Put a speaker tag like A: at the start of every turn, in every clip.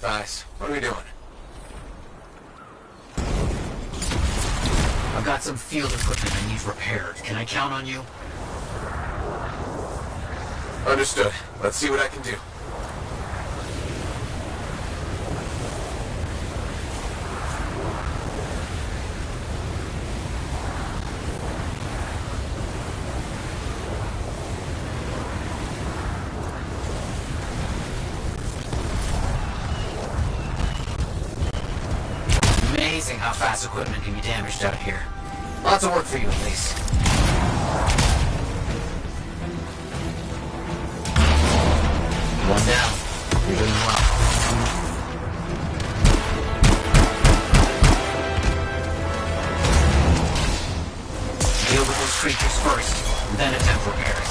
A: Matthias. What are we doing?
B: I've got some field equipment that needs repaired. Can I count on you?
A: Understood. Let's see what I can do.
B: Amazing how fast equipment can be damaged out here. Lots of work for you, at least. One down. You're doing well. Deal with those creatures first, then attempt repairs.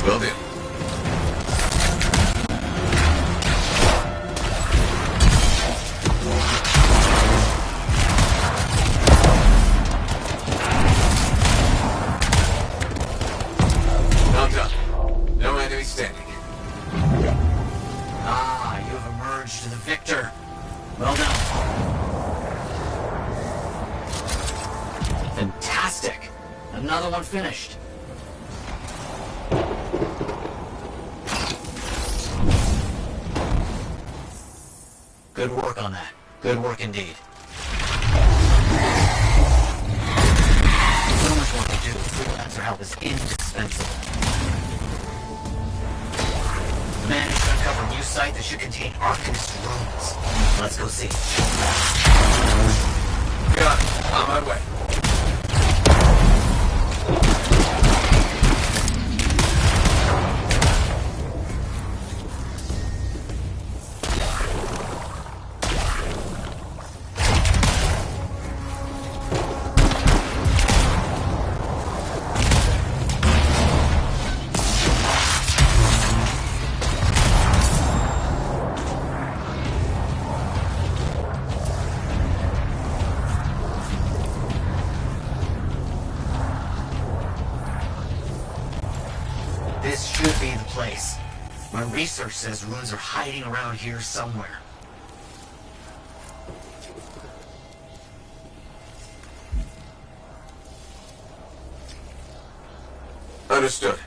A: Will do. I'm done. No enemy standing.
B: Ah, you have emerged the victor. Well done. Fantastic. Another one finished. Good work on that. Good work indeed. So much more to do. Freelancer help is indispensable. Managed to uncover a new site that should contain Arcanist runes. Let's go see.
A: Got it. On my way.
B: This should be the place. My research says runes are hiding around here somewhere.
A: Understood.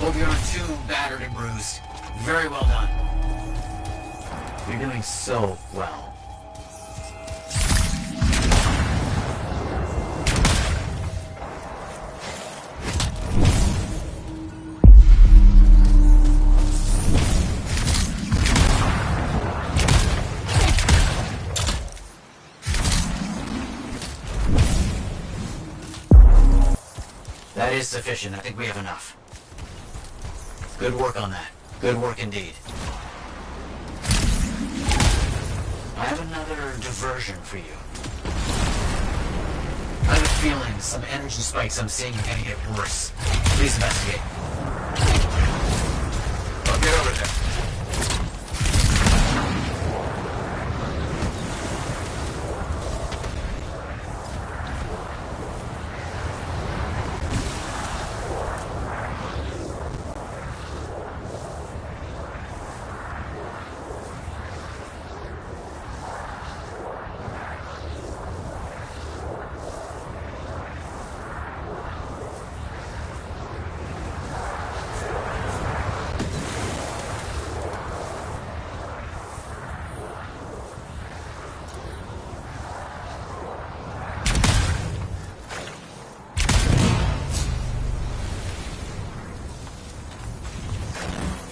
B: Hope you're not too battered and bruised. Very well done. You're doing so well. That is sufficient. I think we have enough. Good work on that. Good work indeed. I have another diversion for you. I have a feeling some energy spikes I'm seeing are gonna get worse. Please investigate.
A: I'll get over there.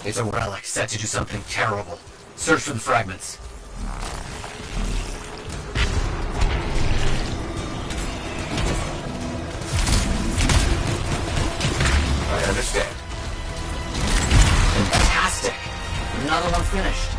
B: It's a relic set to do something terrible. Search for the fragments.
A: I understand.
B: Fantastic! Another one finished.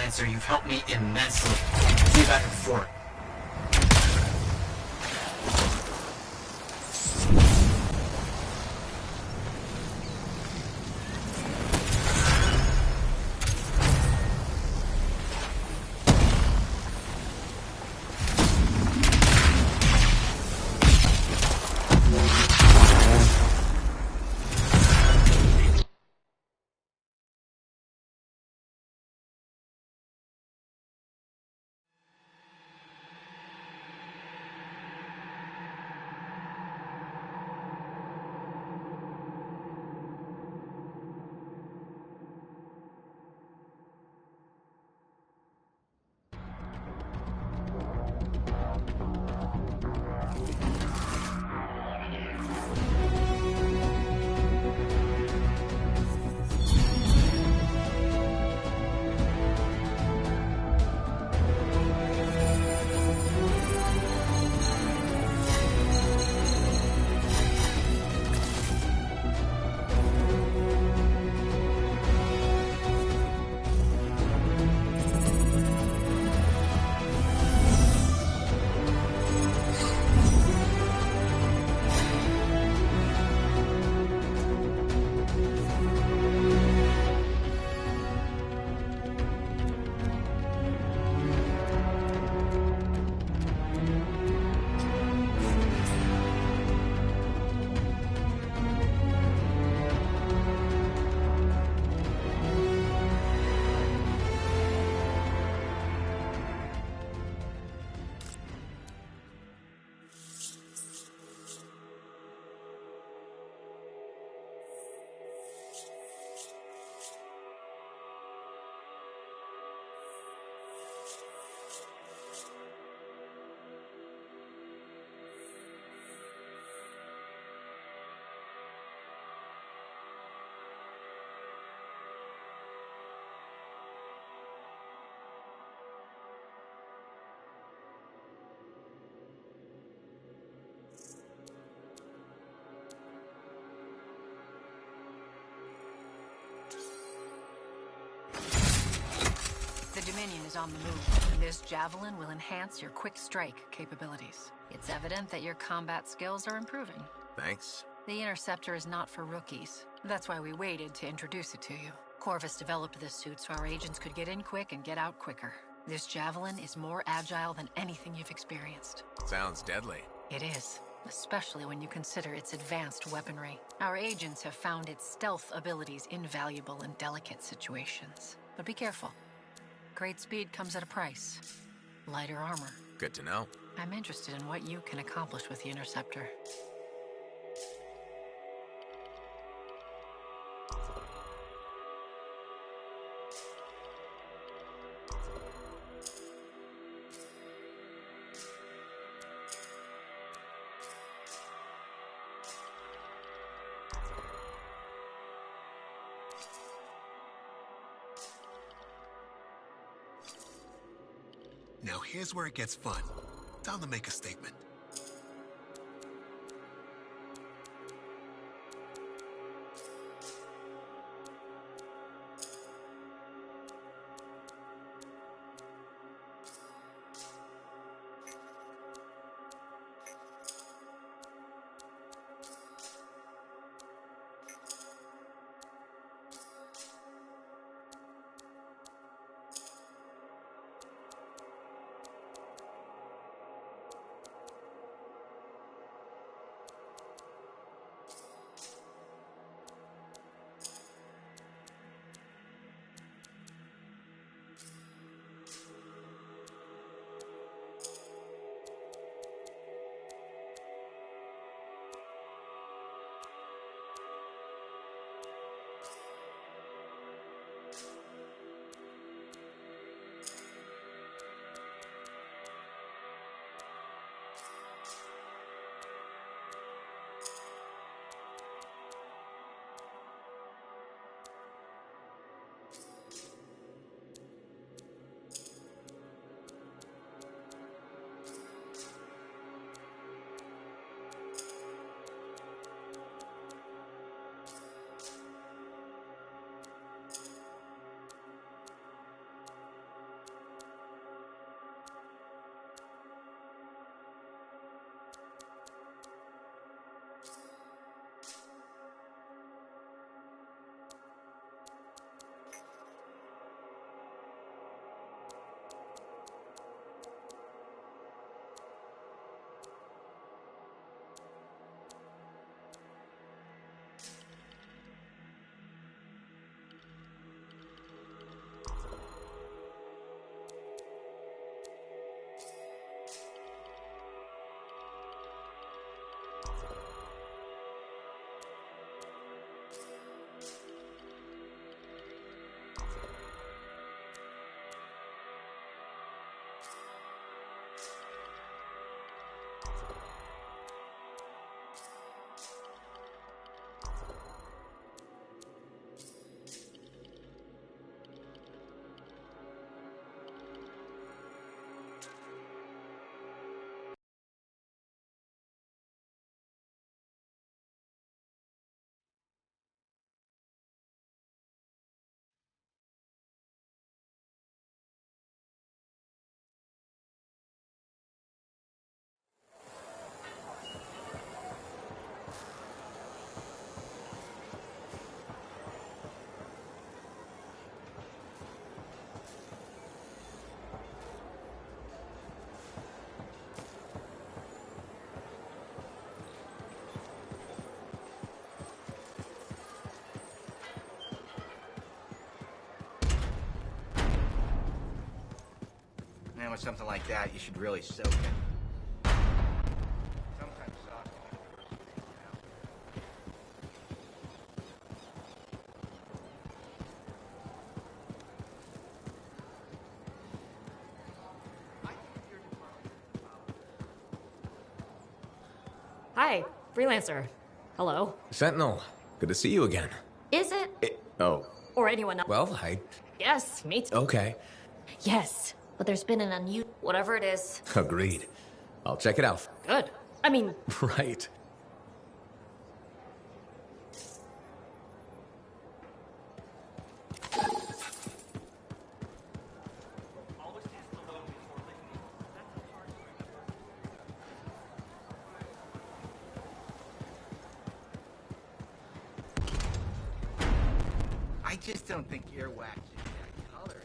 B: answer. You've helped me immensely. See you back at the fort.
C: The Dominion is on the move, and this javelin will enhance your quick strike capabilities. It's evident that your combat skills are improving.
D: Thanks.
C: The Interceptor is not for rookies. That's why we waited to introduce it to you. Corvus developed this suit so our agents could get in quick and get out quicker. This javelin is more agile than anything you've experienced.
D: Sounds deadly.
C: It is, especially when you consider its advanced weaponry. Our agents have found its stealth abilities invaluable in delicate situations. But be careful. Great speed comes at a price. Lighter armor.
D: Good to know.
C: I'm interested in what you can accomplish with the Interceptor.
E: Now here's where it gets fun. Time to make a statement.
F: man with something like that, you should really soak it. Sometimes soft.
G: Hi, freelancer. Hello.
D: Sentinel, good to see you again.
G: Is it?
D: Oh,
G: Or anyone else?
D: well,
G: Yes, me too.
D: okay.
G: Yes, but there's been an unusual... Whatever it is.
D: Agreed. I'll check it out.
G: Good. I mean,
D: Right.
F: I just don't think earwax is that color.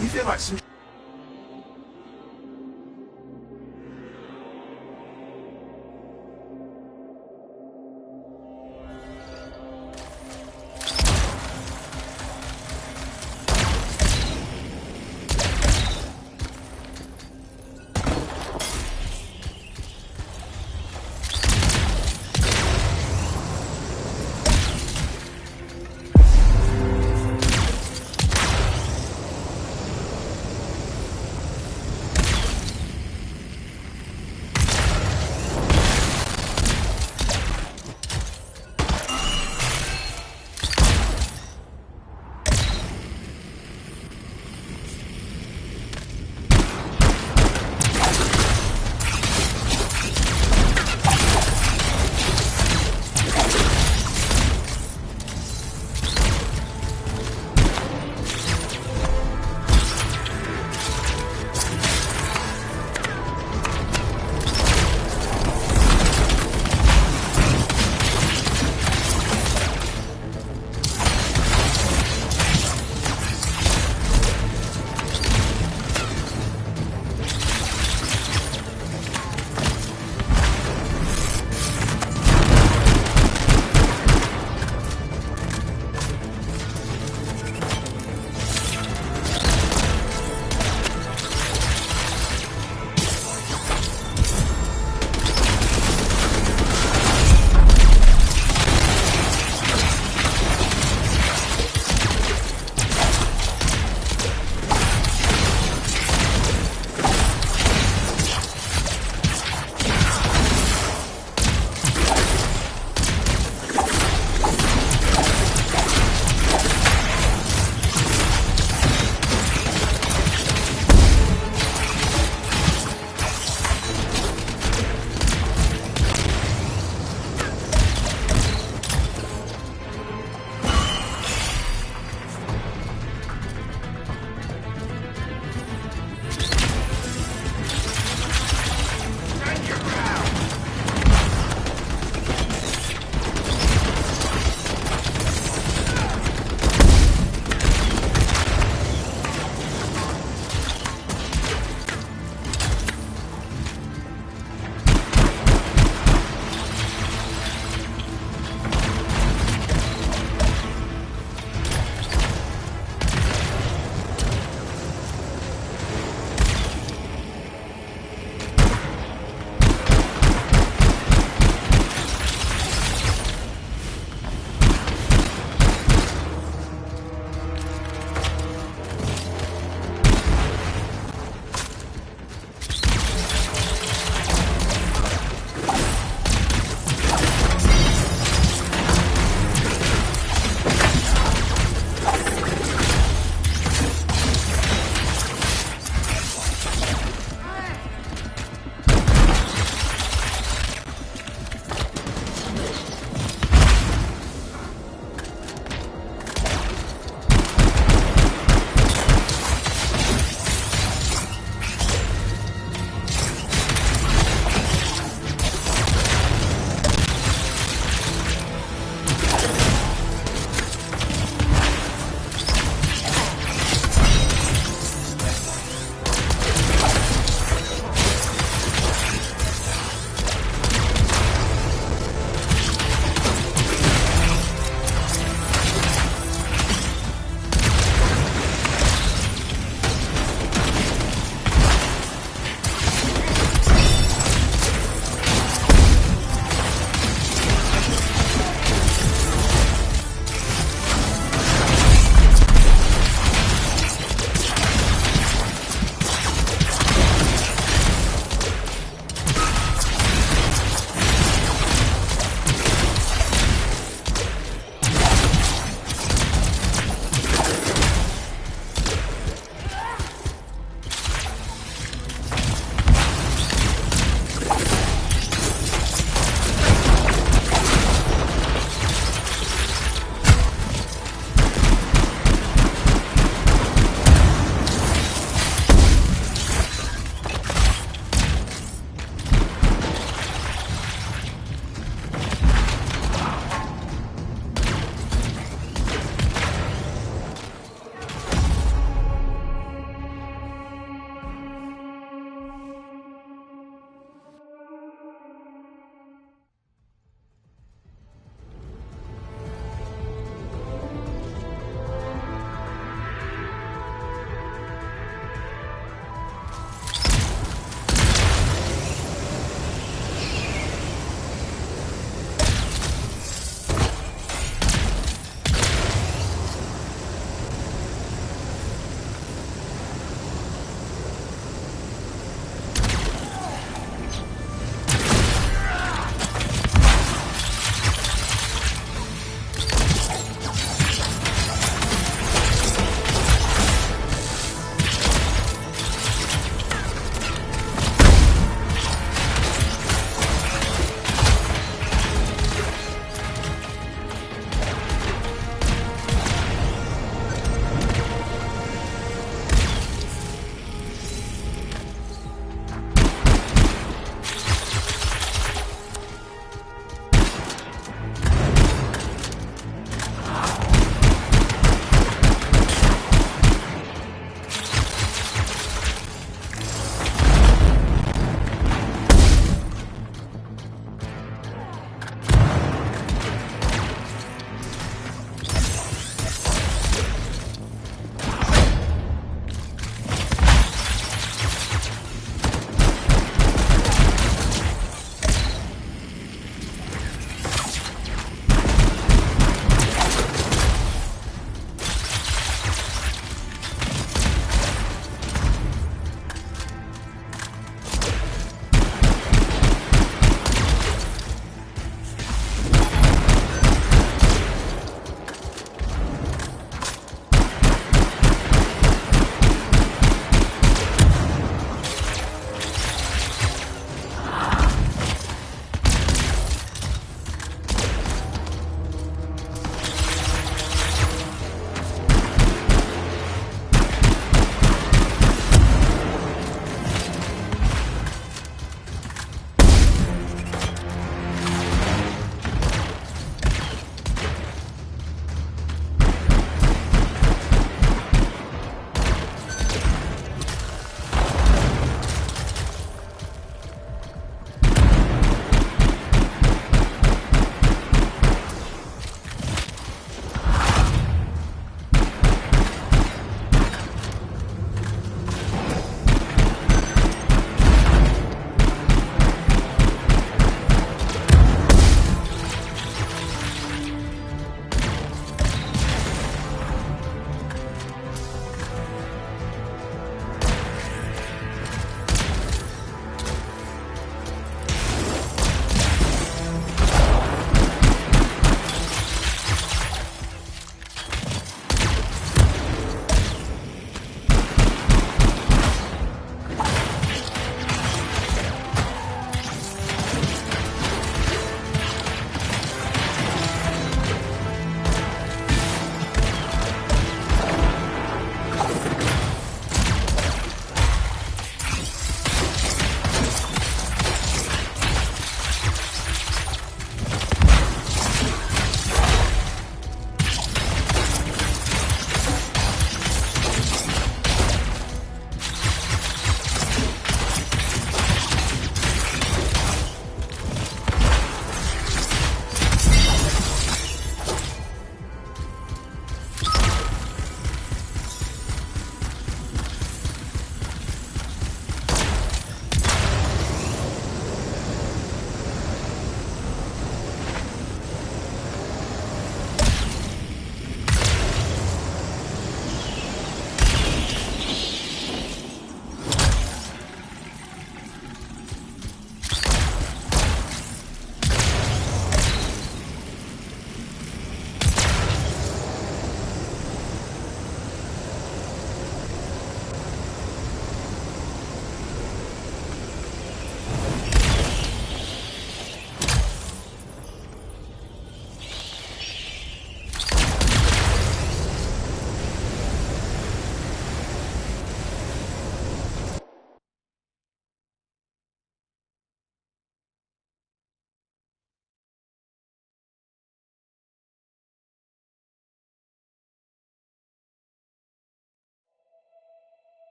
A: You feel like some.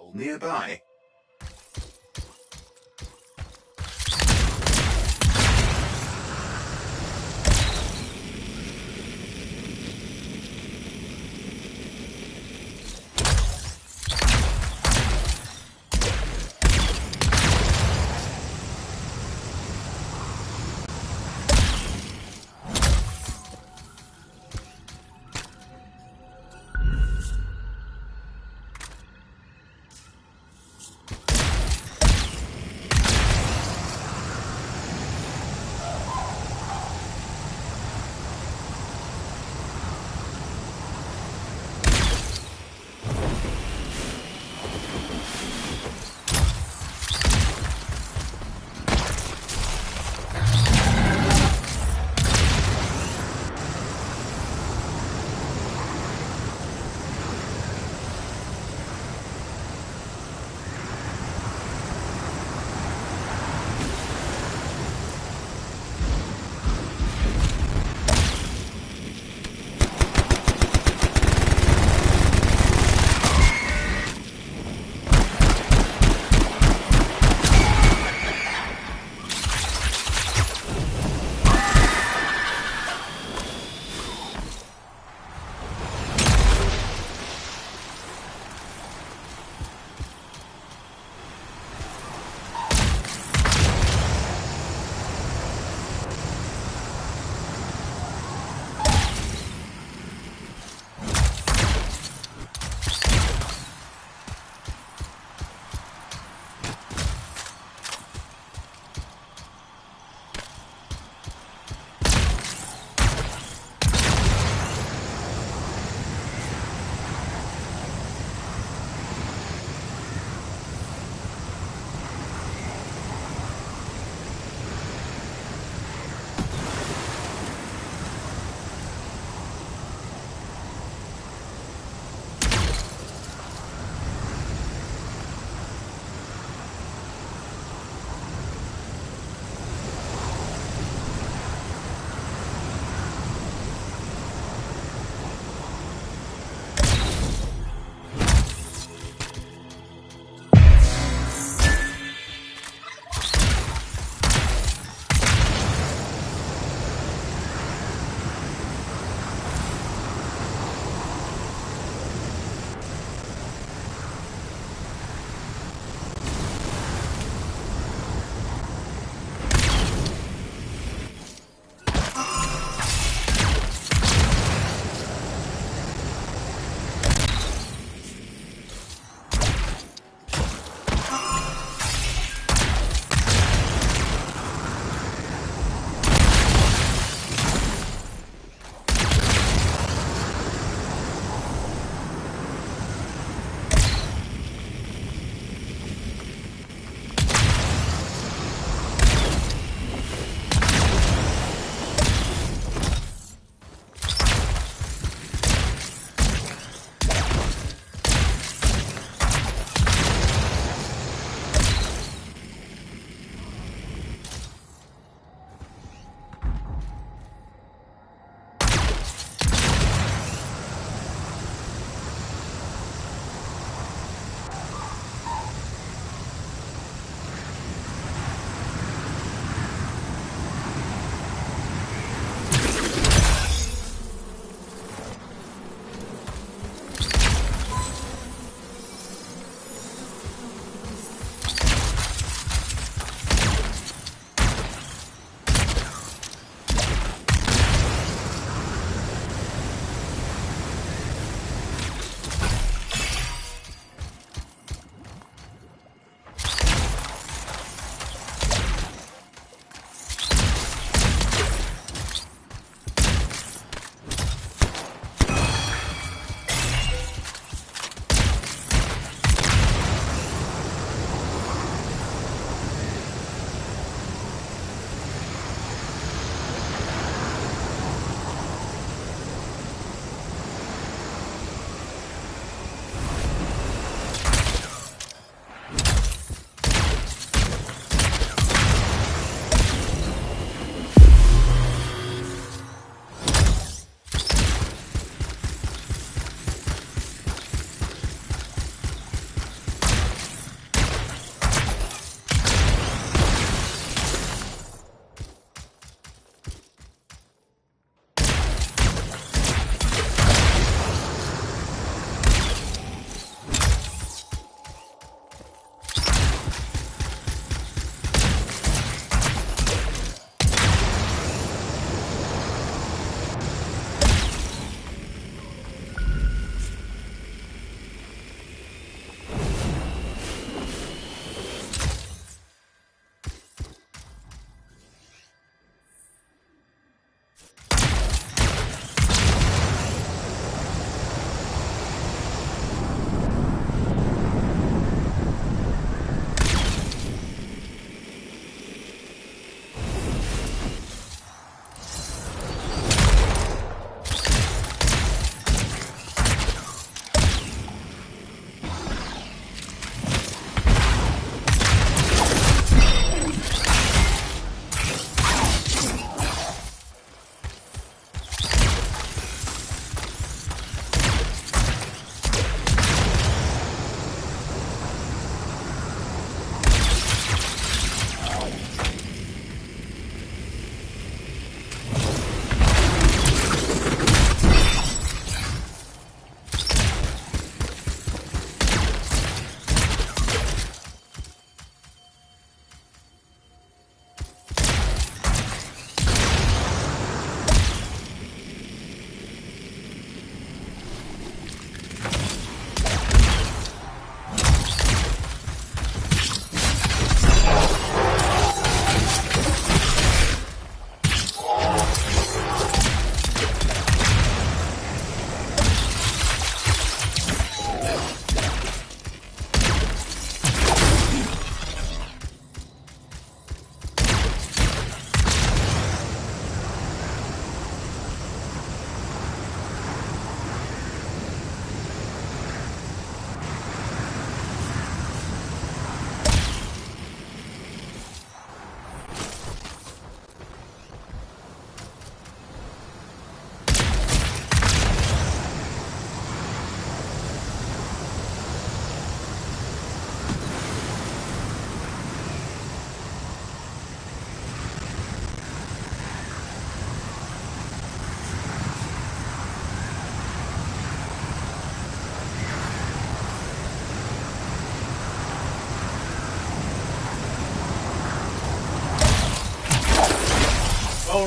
A: all nearby.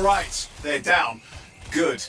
A: All right, they're down. Good.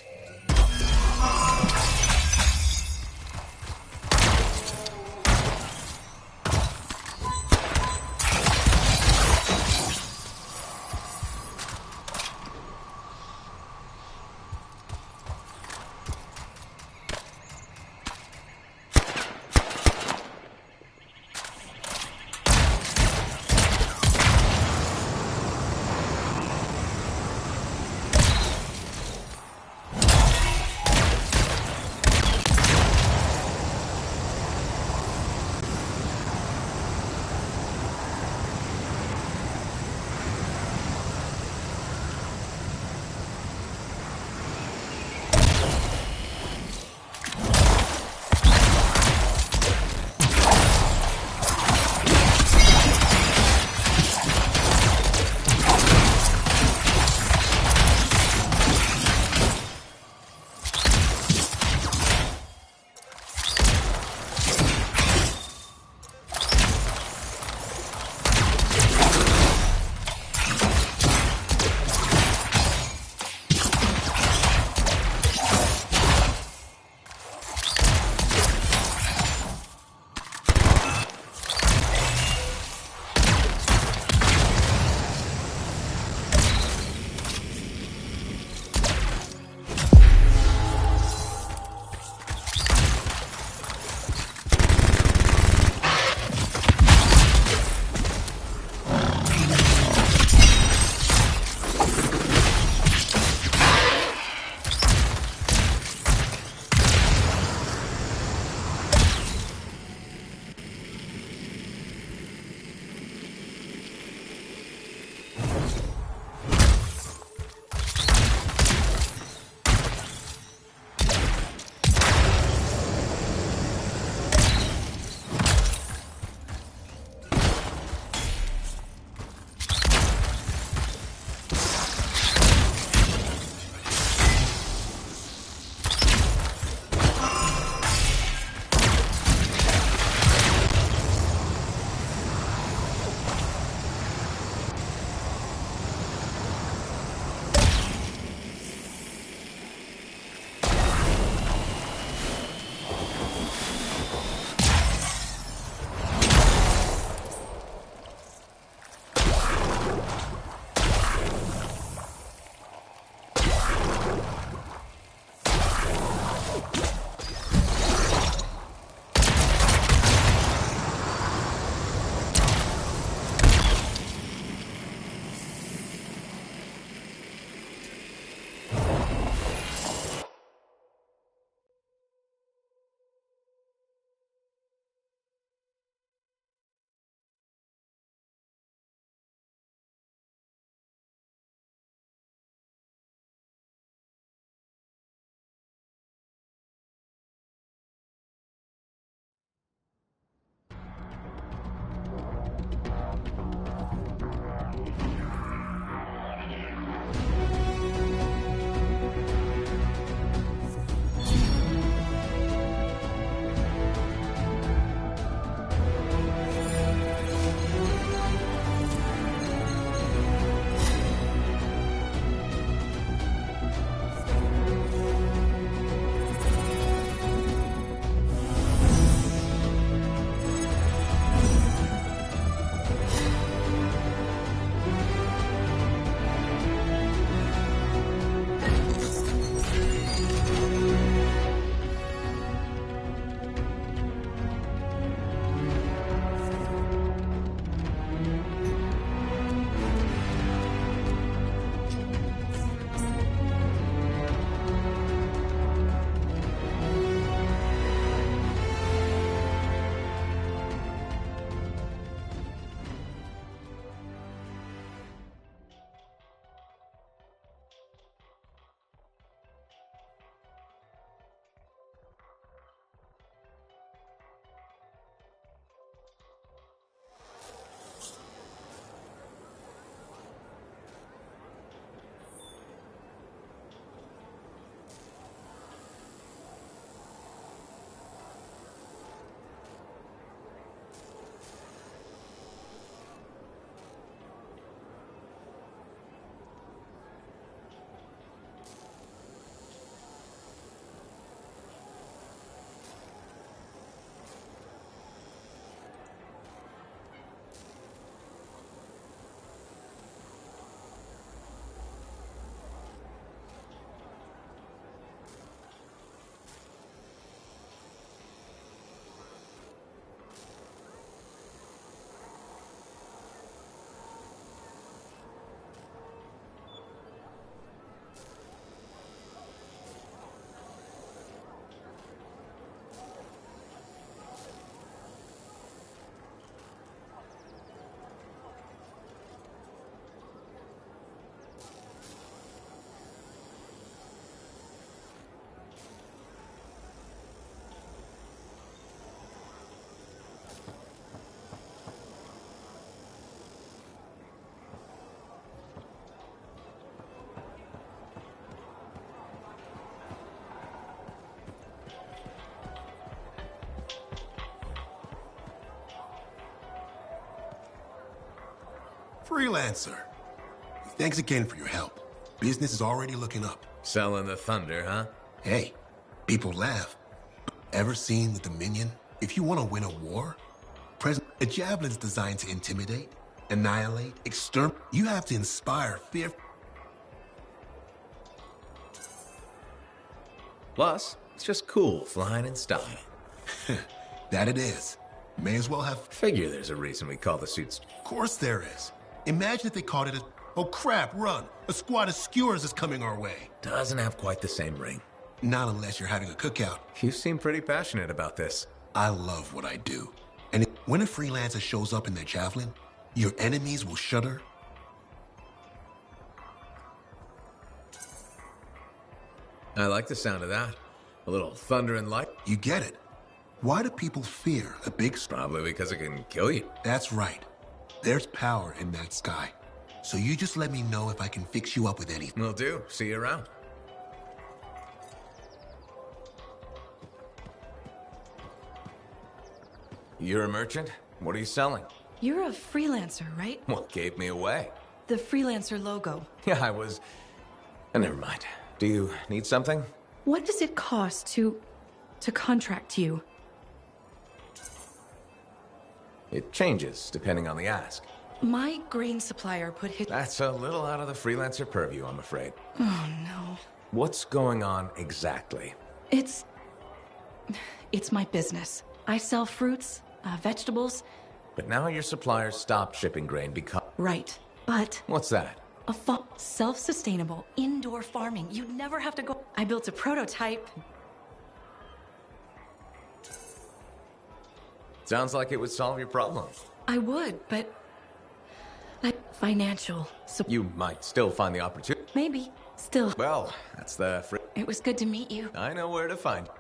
E: Freelancer. Thanks again for your help. Business is already looking up.
D: Selling the thunder, huh?
E: Hey, people laugh. Ever seen The Dominion? If you want to win a war, a javelin's designed to intimidate, annihilate, exterminate. You have to inspire fear.
D: Plus, it's just cool flying in style.
E: That it is. May as well have.
D: Figure there's a reason we call the suits.
E: Of course there is. Imagine if they called it a. Oh crap, run! A squad of skewers is coming our way.
D: Doesn't have quite the same ring.
E: Not unless you're having a cookout.
D: You seem pretty passionate about this.
E: I love what I do. And when a freelancer shows up in their javelin, your enemies will shudder.
D: I like the sound of that. A little thunder and light.
E: You get it. Why do people fear a big
D: Probably because it can kill you.
E: That's right. There's power in that sky. So you just let me know if I can fix you up with anything.
D: Will do. See you around. You're a merchant? What are you selling?
H: You're a freelancer, right?
D: What gave me away?
H: The freelancer logo.
D: Yeah, I was... never mind. Do you need something?
H: What does it cost to contract you?
D: It changes depending on the ask.
H: My grain supplier put his...
D: That's a little out of the freelancer purview, I'm afraid.
H: Oh, no.
D: What's going on exactly?
H: It's my business. I sell fruits, vegetables.
D: But now your suppliers stopped shipping grain because...
H: Right, but...
D: What's that?
H: A self-sustainable indoor farming. You'd never have to go... I built a prototype.
D: Sounds like it would solve your problem.
H: I would, but... financial support.
D: You might still find the opportunity.
H: Maybe. Still.
D: Well, that's the...
H: It was good to meet you.
D: I know where to find you.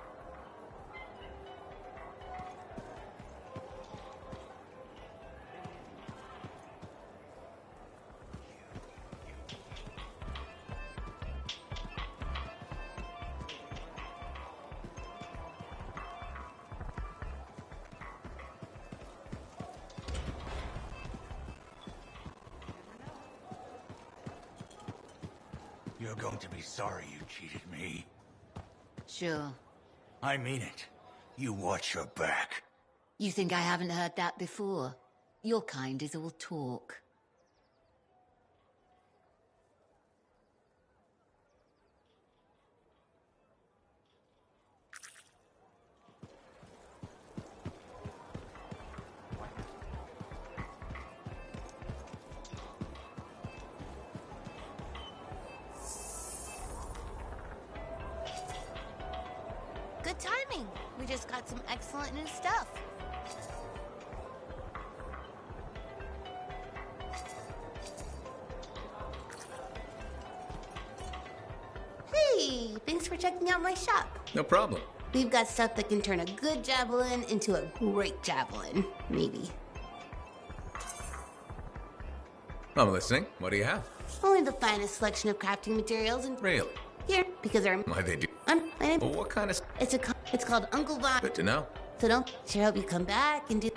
I: You're going to be sorry you cheated me.
J: Sure.
I: I mean it. You watch your back.
J: You think I haven't heard that before? Your kind is all talk.
K: Good timing. We just got some excellent new stuff. Hey, thanks for checking out my shop.
D: No problem.
K: We've got stuff that can turn a good javelin into a great javelin. Maybe.
D: I'm listening. What do you have?
K: Only the finest selection of crafting materials and...
D: Really?
K: Here, because they're...
D: Why they do?
K: Well,
D: what kind of...
K: It's called Uncle Von.
D: Good to know.
K: So don't... Sure hope you come back and do...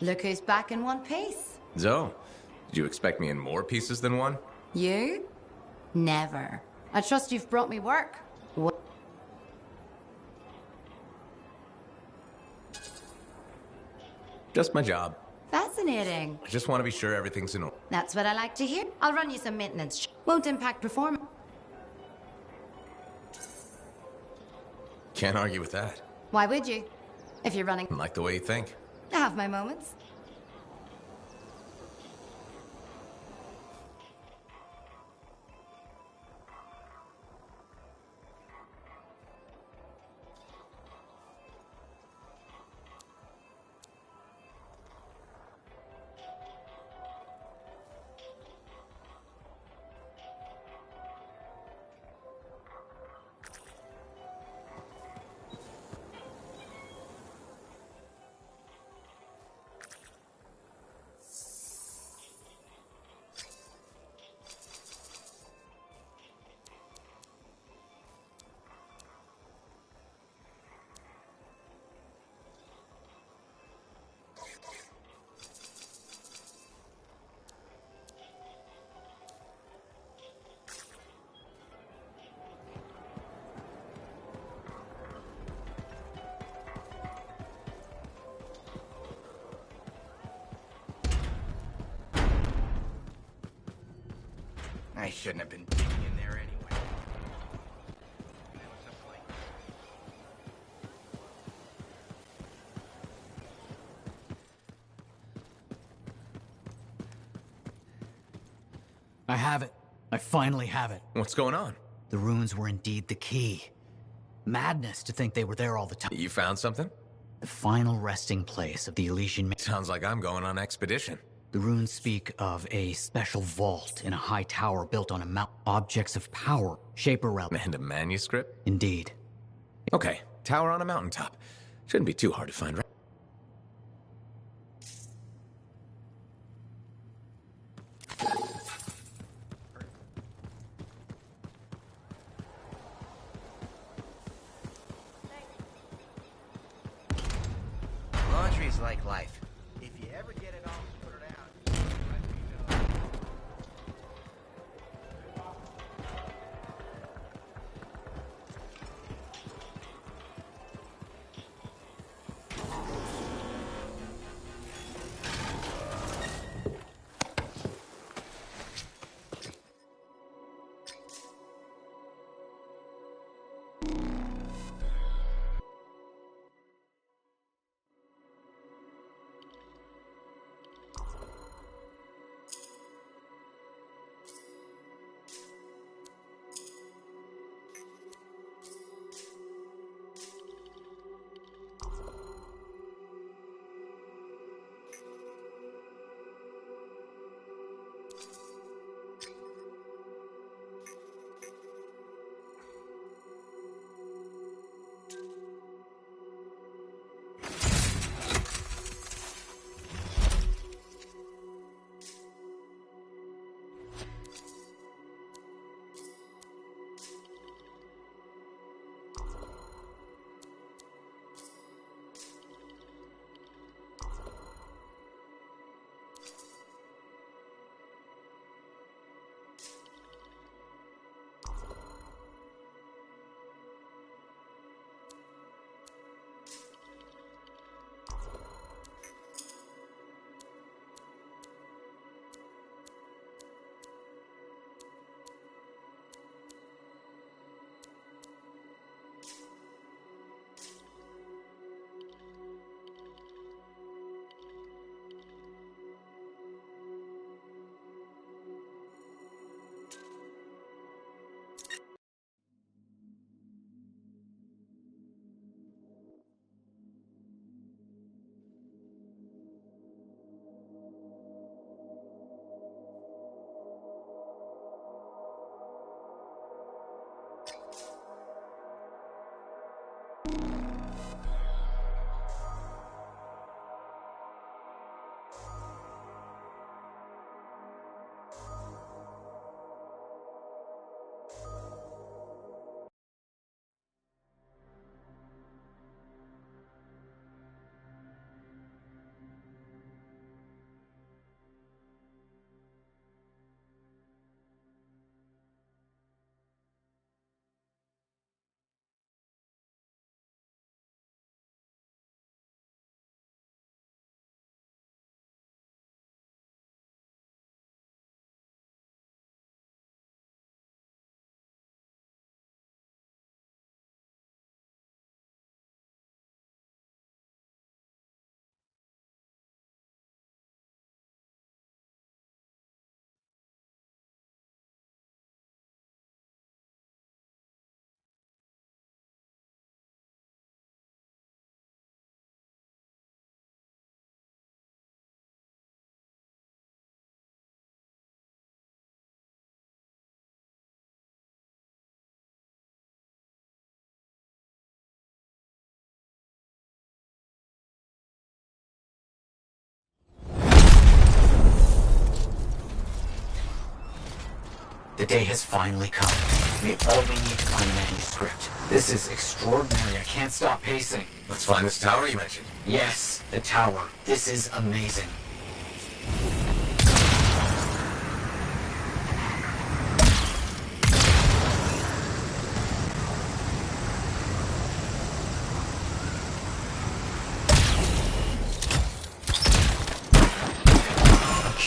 C: Look who's back in one piece.
D: Zoe, did you expect me in more pieces than one?
C: You? Never. I trust you've brought me work. What?
D: Just my job.
C: Fascinating.
D: I just want to be sure everything's in order.
C: That's what I like to hear. I'll run you some maintenance. Won't impact performance.
D: Can't argue with that.
C: Why would you? If you're running...
D: I like the way you think.
C: I have my moments.
F: I shouldn't have been digging in there anyway.
L: I have it. I finally have it.
D: What's going on?
L: The runes were indeed the key. Madness to think they were there all the time.
D: You found something?
L: The final resting place of the Elysian...
D: Sounds like I'm going on expedition.
L: The runes speak of a special vault in a high tower built on a mountain. Objects of power, shape or realm.
D: And a manuscript?
L: Indeed.
D: Okay, tower on a mountaintop. Shouldn't be too hard to find, right?
F: Laundry's like life. If you ever get it all, put it out.
L: The day has finally come. We only need to find a manuscript. This is extraordinary. I can't stop pacing.
D: Let's find this tower you mentioned.
L: Yes, the tower. This is amazing.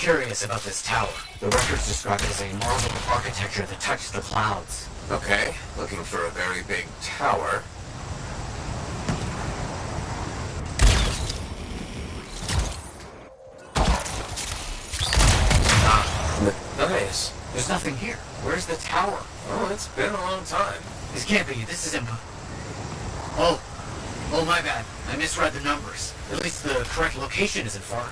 B: curious about this tower. The records describe it as a marvel of architecture that touched the clouds.
M: Okay, looking for a very big tower. Nice.
B: There's nothing here. Where's the tower?
M: Oh, it's been a long time.
B: This can't be. This is Oh, my bad. I misread the numbers. At least the correct location isn't far.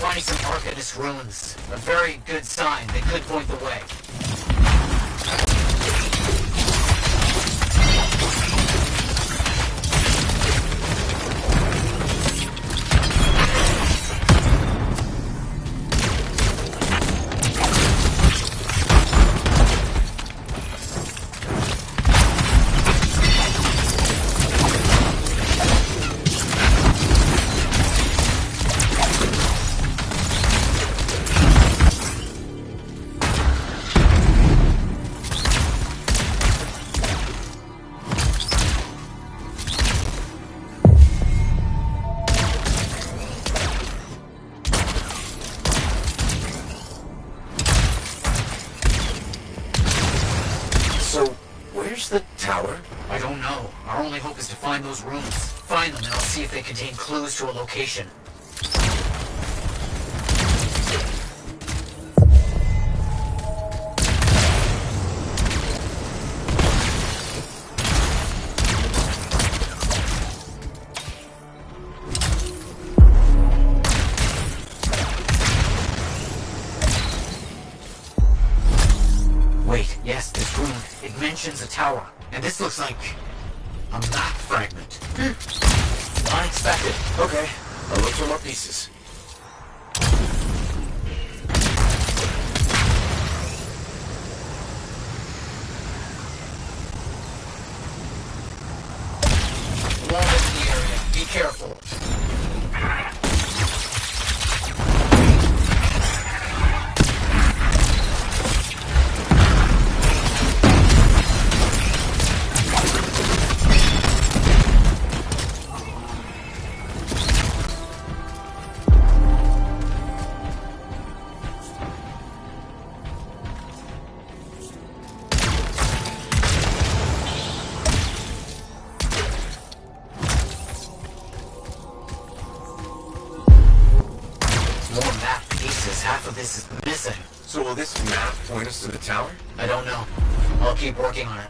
B: Finding some Arcanist ruins. A very good sign. They could point the way.
M: The tower?
B: I don't know. Our only hope is to find those rooms. Find them and I'll see if they contain clues to a location. Wait, yes, this room. It mentions a tower. And this looks like a map fragment. Unexpected.
M: Okay, I'll look for more pieces.
B: Wall in the area. Be careful. Half of this is missing.
M: So will this map point us to the tower?
B: I don't know. I'll keep working on it.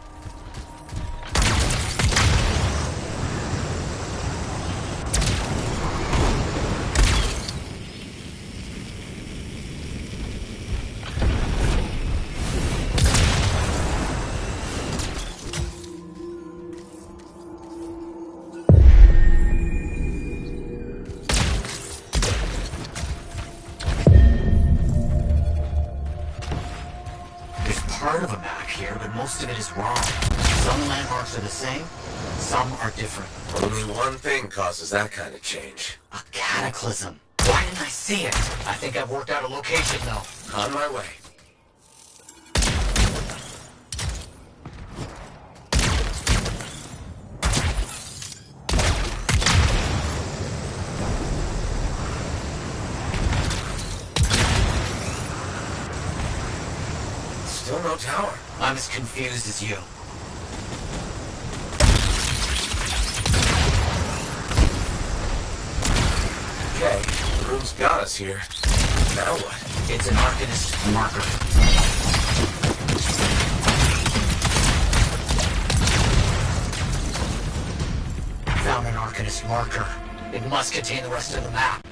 B: Part of a map here, but most of it is wrong. Some landmarks are the same, some are different.
M: Only one thing causes that kind of change.
B: A cataclysm. Why didn't I see it? I think I've worked out a location, though.
M: On my way. Still no tower.
B: I'm as confused as you.
M: Okay, the room's got us here. Now what?
B: It's an Arcanist marker. Found an Arcanist marker. It must contain the rest of the map.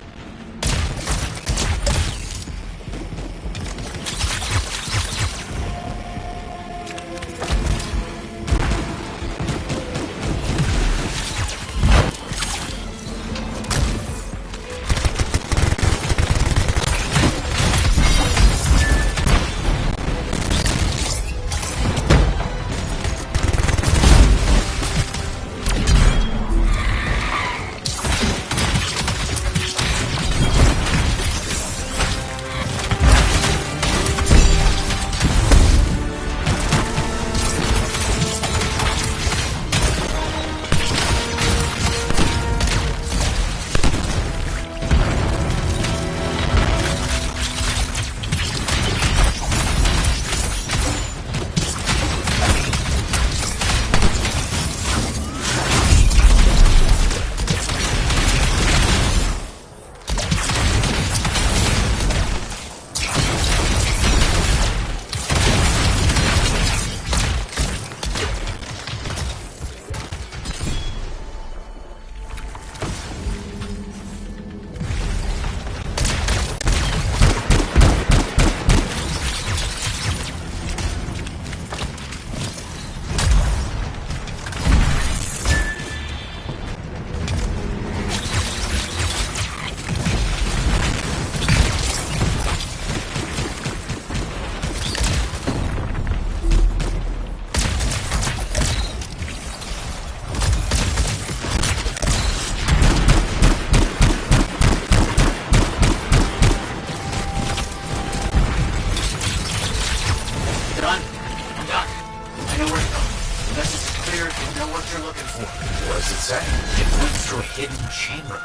B: You know what you're looking for.
M: What does it say?
B: It points to a hidden chamber,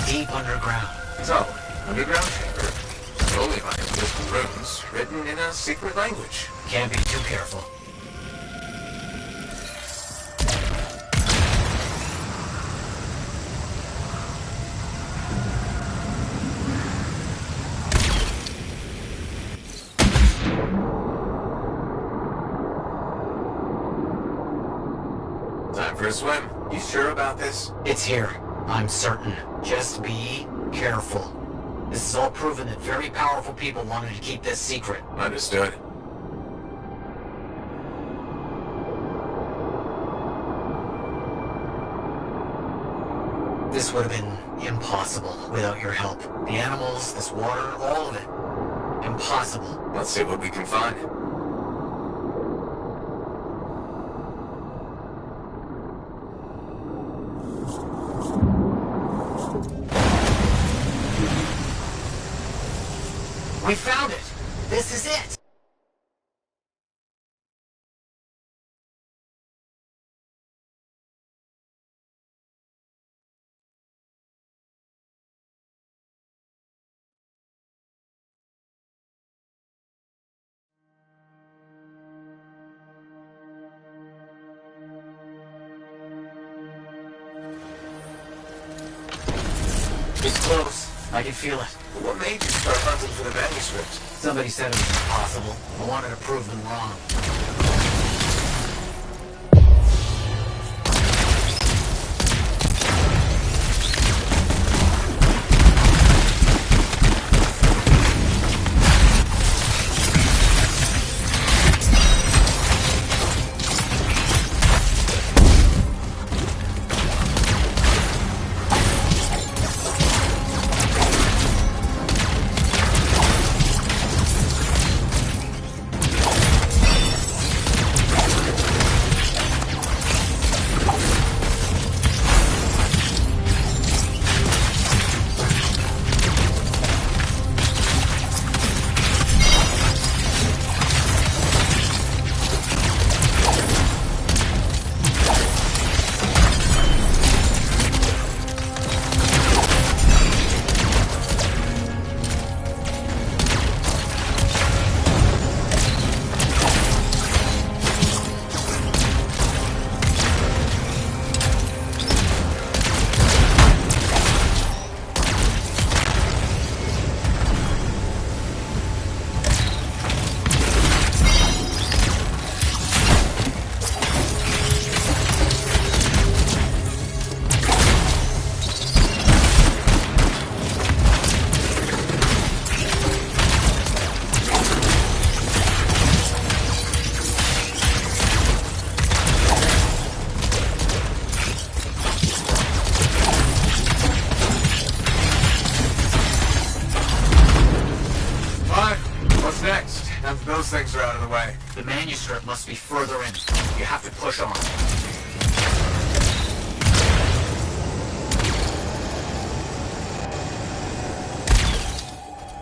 B: deep underground.
M: So, underground chamber, slowly by invisible runes, written in a secret language.
B: Can't be too careful.
M: Time for a swim. You sure about this?
B: It's here. I'm certain. Just be careful. This is all proven that very powerful people wanted to keep this secret.
M: Understood.
B: This would have been impossible without your help. The animals, this water, all of it. Impossible.
M: Let's see what we can find.
B: We found it! This is it! It's close. I can feel it.
M: What made you start hunting for the manuscript?
B: Somebody said it was impossible. I wanted to prove them wrong.
M: Those things are out of the way.
B: The manuscript must be further in. You have to push on.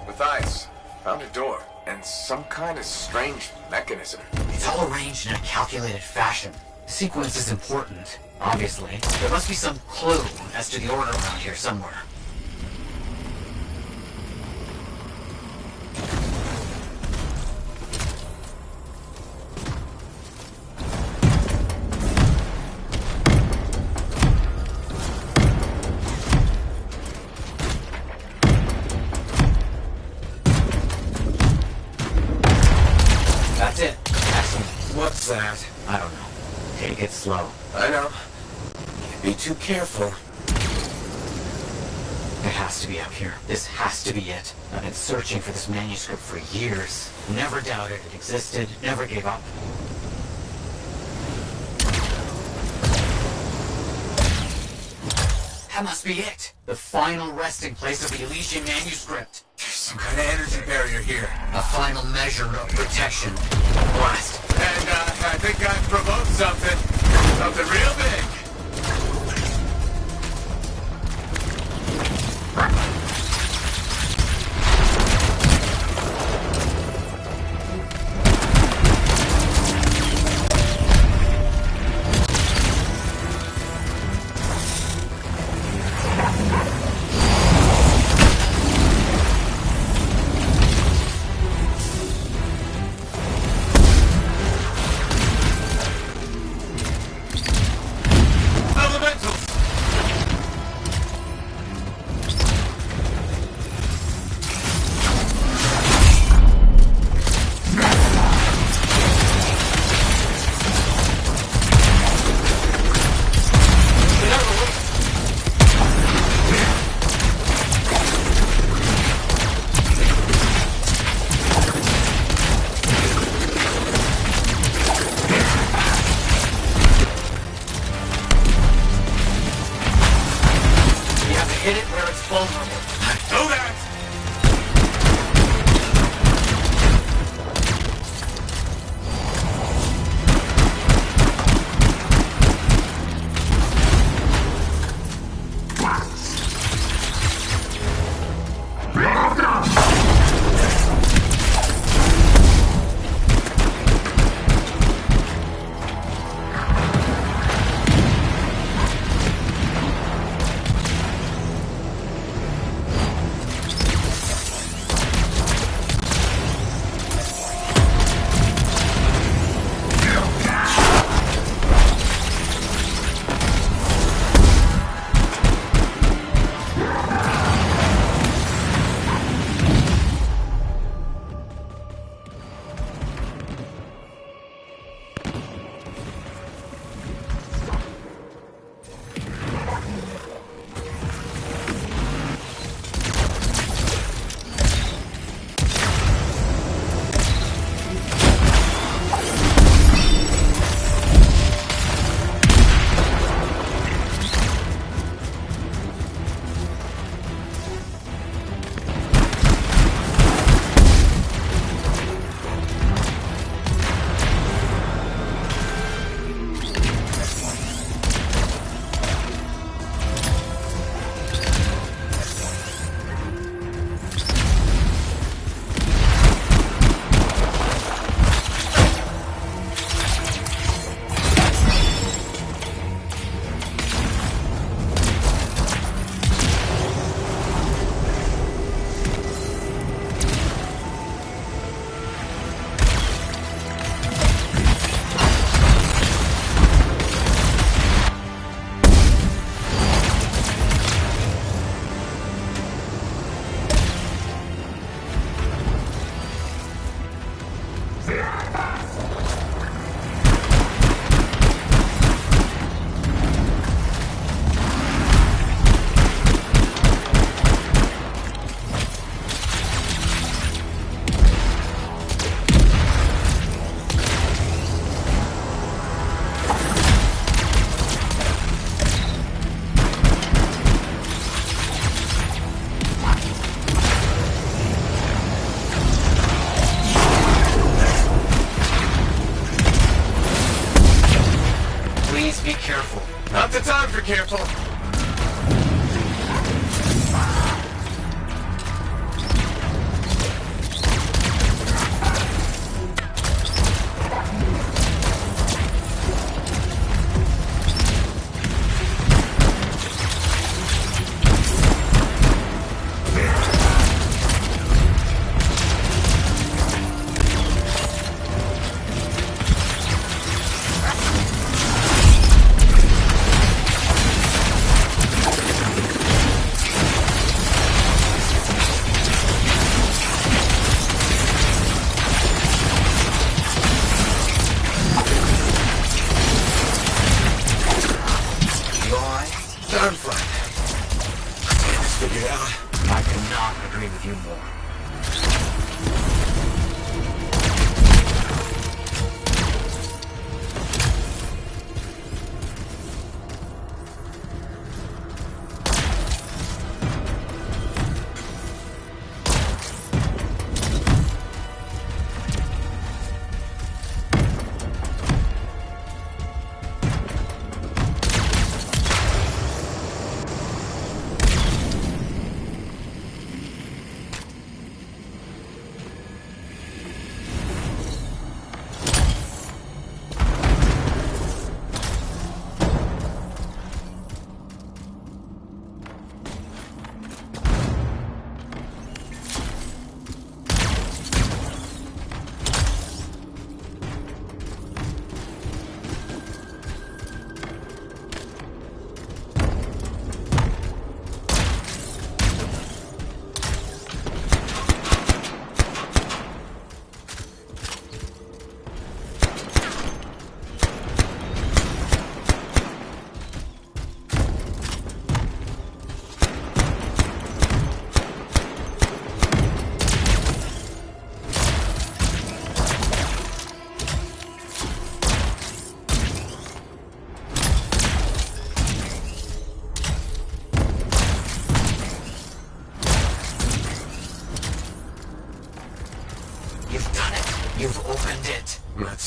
M: Matthias, found a door, and some kind of strange mechanism.
B: It's all arranged in a calculated fashion. The sequence is important, obviously. There must be some clue as to the order around here somewhere. That's it. Excellent.
M: What's that?
B: I don't know. Take it slow.
M: I know. Can't be too careful.
B: It has to be up here. This has to be it. I've been searching for this manuscript for years. Never doubted it existed. Never gave up. That must be it. The final resting place of the Elysian manuscript.
M: There's some kind of energy barrier here.
B: A final measure of protection. Blast.
M: And I think I've provoked something. Something real big.
B: hit it where it's vulnerable.
A: Do that!
B: Be careful.
A: Not the time for careful.
B: I cannot agree with you more.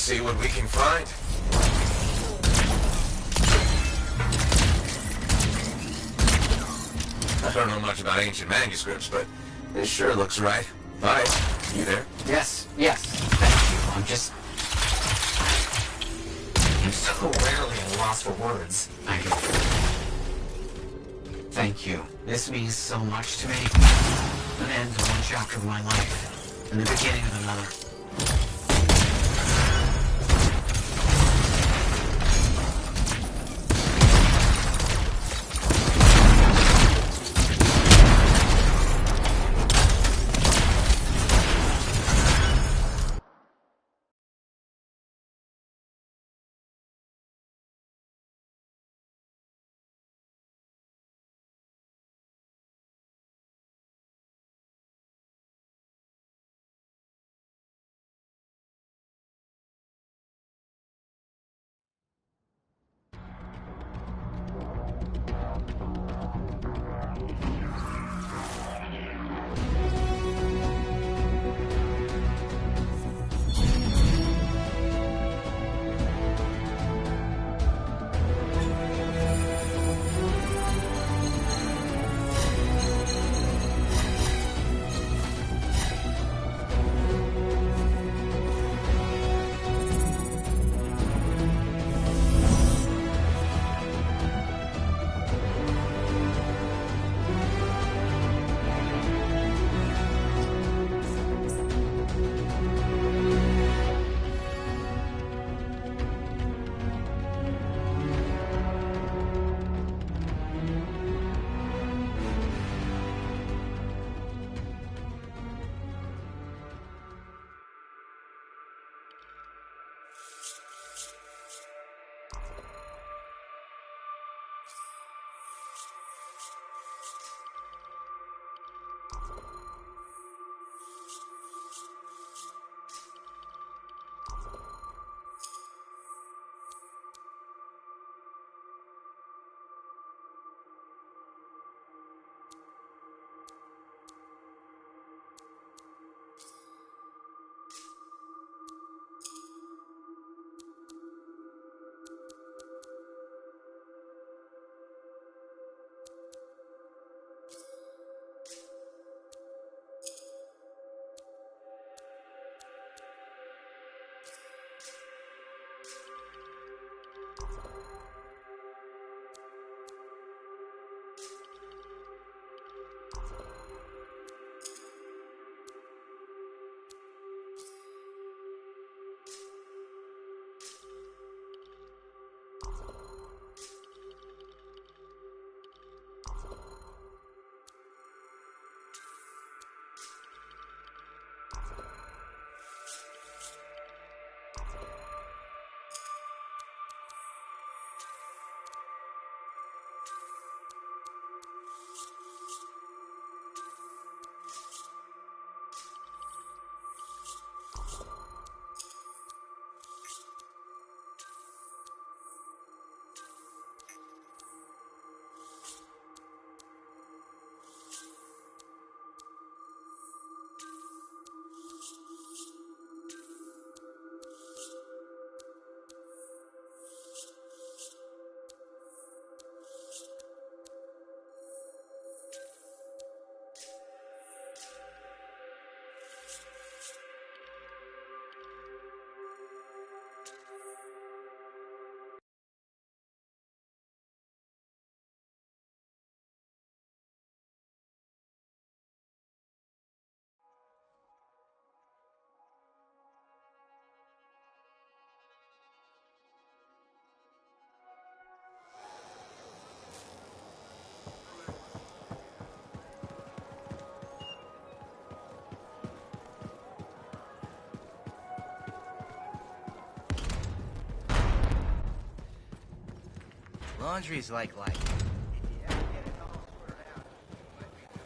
M: see what we can find. I don't know much about ancient manuscripts, but this sure looks right. Hi, you there?
B: Yes, thank you. I'm so rarely at a loss for words. Thank you. This means so much to me. An end to one chapter of my life, and the beginning of another.
F: Laundry's like life. If you ever get it all sorted out, let me know.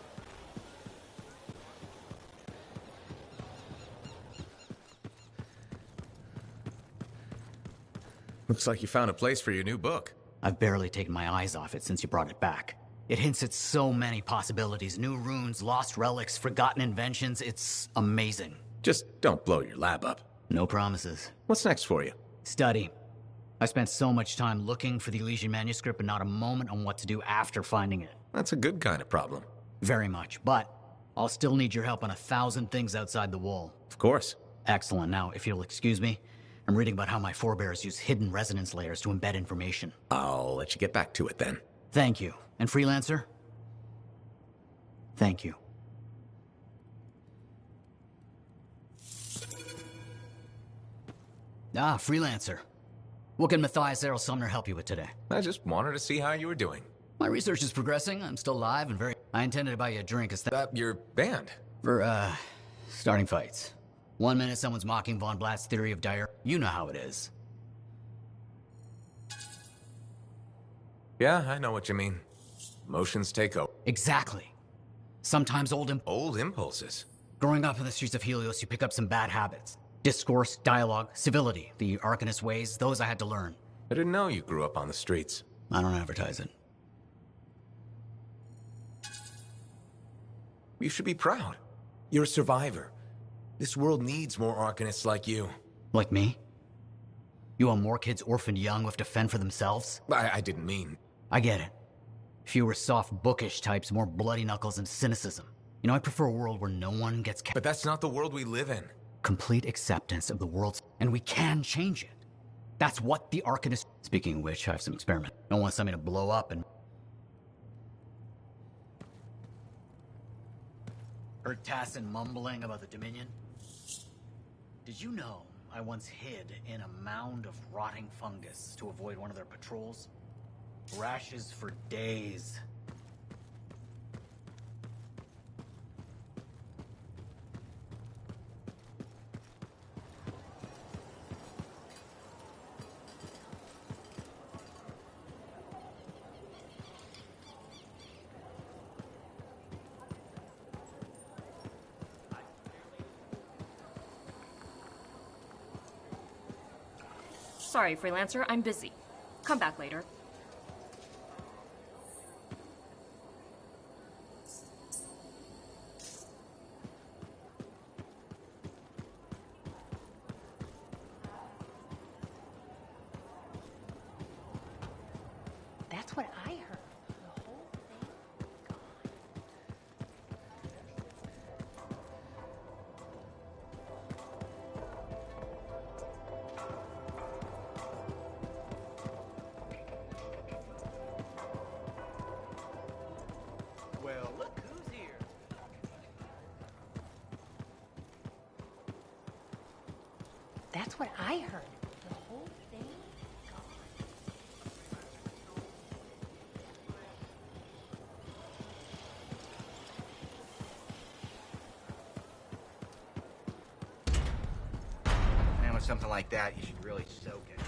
D: Looks like you found a place for your new book.
L: I've barely taken my eyes off it since you brought it back. It hints at so many possibilities. New runes, lost relics, forgotten inventions. It's amazing.
D: Just don't blow your lab up.
L: No promises.
D: What's next for you?
L: Study. I spent so much time looking for the Elysian manuscript, but not a moment on what to do after finding it.
D: That's a good kind of problem.
L: Very much, but I'll still need your help on 1,000 things outside the wall.
D: Of course.
L: Excellent. Now, if you'll excuse me, I'm reading about how my forebears use hidden resonance layers to embed information.
D: I'll let you get back to it then.
L: Thank you. And Freelancer? Thank you. Ah, Freelancer. What can Matthias Errol Sumner help you with today?
D: I just wanted to see how you were doing.
L: My research is progressing. I'm still alive and very... I intended to buy you a drink instead...
D: your band?
L: For, starting fights. 1 minute someone's mocking Von Blatt's theory of dire... You know how it is.
D: Yeah, I know what you mean. Emotions take over.
L: Exactly. Sometimes old
D: impulses.
L: Growing up in the streets of Helios, you pick up some bad habits. Discourse, dialogue, civility, the Arcanist ways, those I had to learn.
D: I didn't know you grew up on the streets.
L: I don't advertise it.
D: You should be proud. You're a survivor. This world needs more Arcanists like you.
L: Like me? You want more kids orphaned young who have to fend for themselves?
D: I didn't mean...
L: I get it. Fewer soft, bookish types, more bloody knuckles and cynicism. You know, I prefer a world where no one gets...
D: But that's not the world we live in.
L: Complete acceptance of the world's... And we can change it. That's what the Arcanist... Speaking of which, I have some experiment. Don't want something to blow up and... Heard Tassin mumbling about the Dominion? Did you know I once hid in a mound of rotting fungus to avoid one of their patrols? Rashes for days.
N: Sorry, Freelancer, I'm busy. Come back later.
K: That's what I heard. The whole thing gone.
F: Well, look who's here.
K: That's what I heard. The whole thing gone.
F: Man, with something like that, you should really soak it.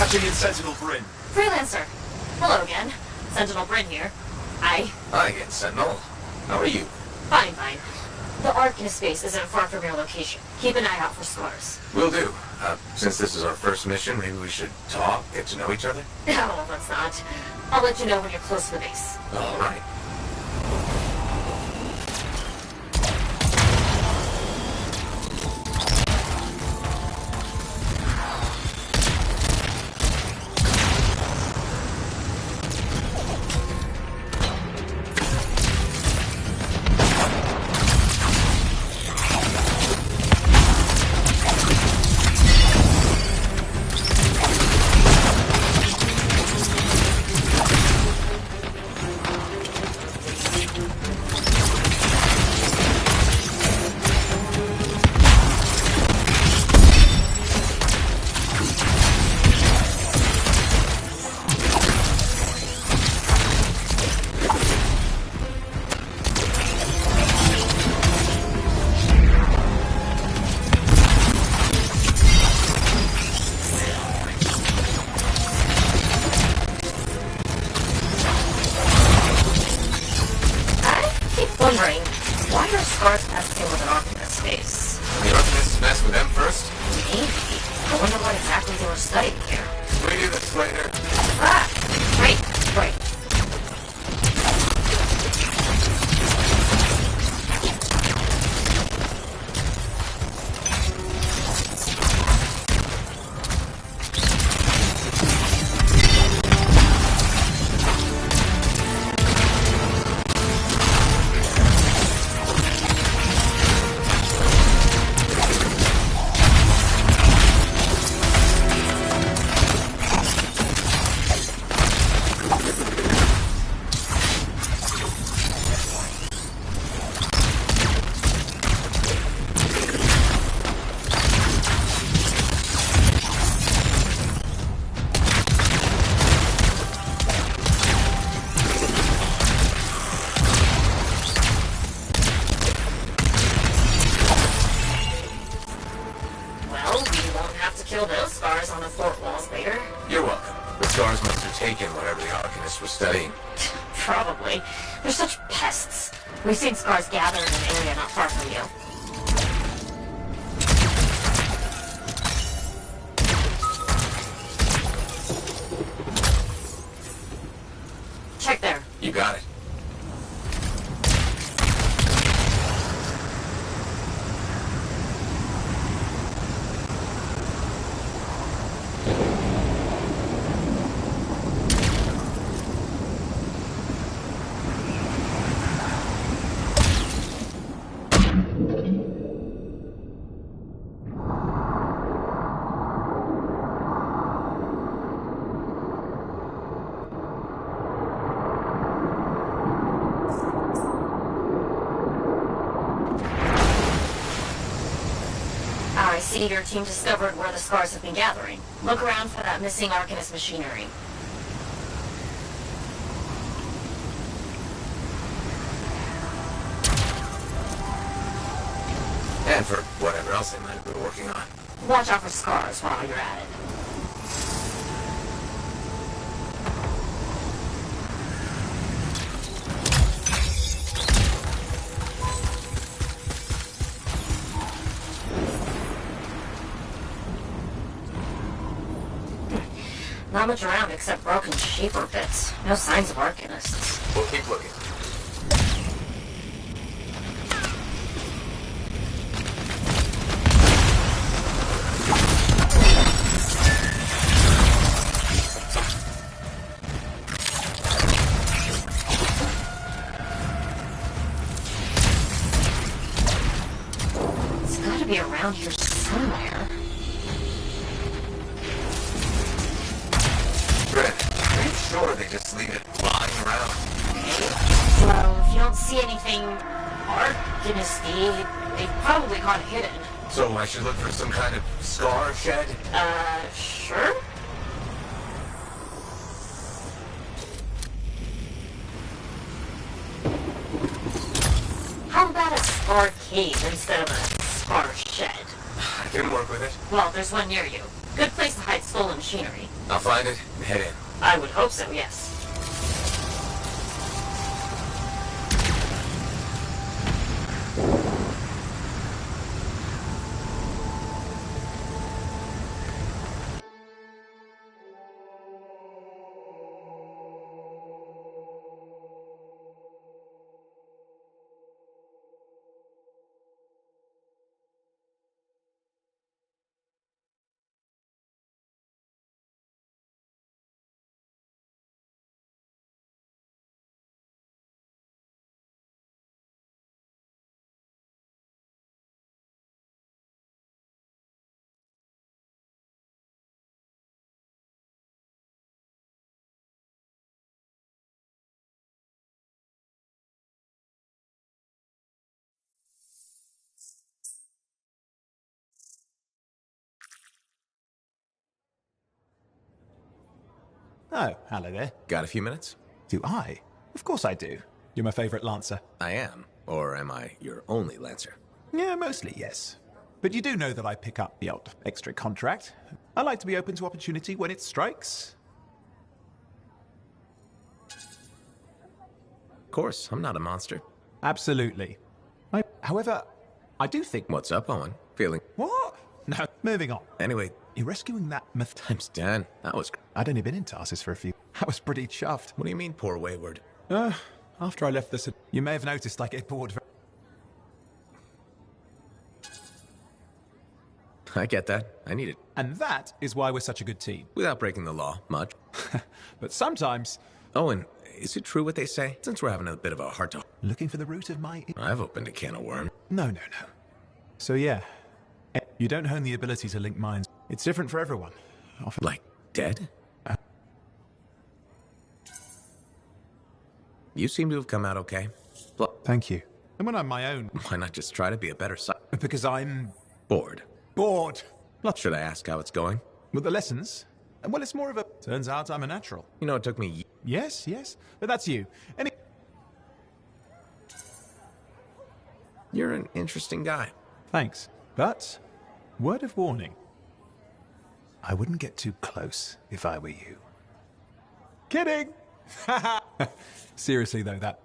A: Patching in Sentinel Bryn.
C: Freelancer. Hello again. Sentinel Bryn here. Hi
M: again, Sentinel. How are you?
C: Fine. The Arcanist base isn't far from your location. Keep an eye out for scars.
M: Will do. Since this is our first mission, maybe we should talk, get to know each other?
C: No, let's not. I'll let you know when you're close to the base.
M: All right.
C: Wondering, why are scars messing with an Arcanist base?
M: The Arcanists mess with them first?
C: Maybe. I wonder what exactly they were studying here.
M: We do this later.
C: Right. Kill those scars on the fort walls later.
M: You're welcome. The scars must have taken whatever the Arcanists were studying.
C: Probably. They're such pests. We've seen scars gather in an area not far from you. Check there.
M: You got it.
C: I see your team discovered where the scars have been gathering. Look around for that missing Arcanist machinery.
M: And for whatever else they might have been working on.
C: Watch out for scars while you're at it. Not much around except broken shaper bits. No signs of Arcanists.
M: We'll keep looking.
C: It's gotta be around here somewhere.
M: Pretty sure they just leave it lying around.
C: Well, if you don't see anything Arcanist-y, they probably got hidden.
M: So I should look for some kind of scar shed?
C: Sure? How about a scar cave instead of a scar shed?
M: I can work with it.
C: Well, there's one near you. Good place to hide
G: full of machinery.
M: I'll find it and head in.
G: I would hope so, yes.
O: Oh, hello there.
D: Got a few minutes?
O: Do I? Of course I do. You're my favorite Lancer.
D: I am. Or am I your only Lancer?
O: Yeah, mostly, yes. But you do know that I pick up the odd extra contract. I like to be open to opportunity when it strikes.
D: Of course, I'm not a monster.
O: Absolutely. However, I do think...
D: What's up, Owen? Feeling...
O: What? No, moving on.
D: Anyway...
O: You're rescuing that myth...
D: Time's done. That was...
O: I'd only been in Tarsus for a few... I was pretty chuffed.
D: What do you mean, poor wayward?
O: After I left the... You may have noticed I get bored...
D: I get that. I need it.
O: And that is why we're such a good team.
D: Without breaking the law, much.
O: But sometimes...
D: Owen, is it true what they say? Since we're having a bit of a heart-to...
O: Looking for the root of my...
D: I've opened a can of worms.
O: No. So yeah, you don't hone the ability to link minds. It's different for everyone. Often...
D: Like, dead? You seem to have come out okay.
O: Thank you. And when I'm my own...
D: Why not just try to be a better son?
O: Because I'm...
D: Bored.
O: Bored.
D: Should I ask how it's going?
O: With the lessons? Well, it's more of a... Turns out I'm a natural.
D: You know, it took me...
O: Yes. But that's you.
D: You're an interesting guy.
O: Thanks. But, word of warning. I wouldn't get too close if I were you. Kidding! Seriously, though, that...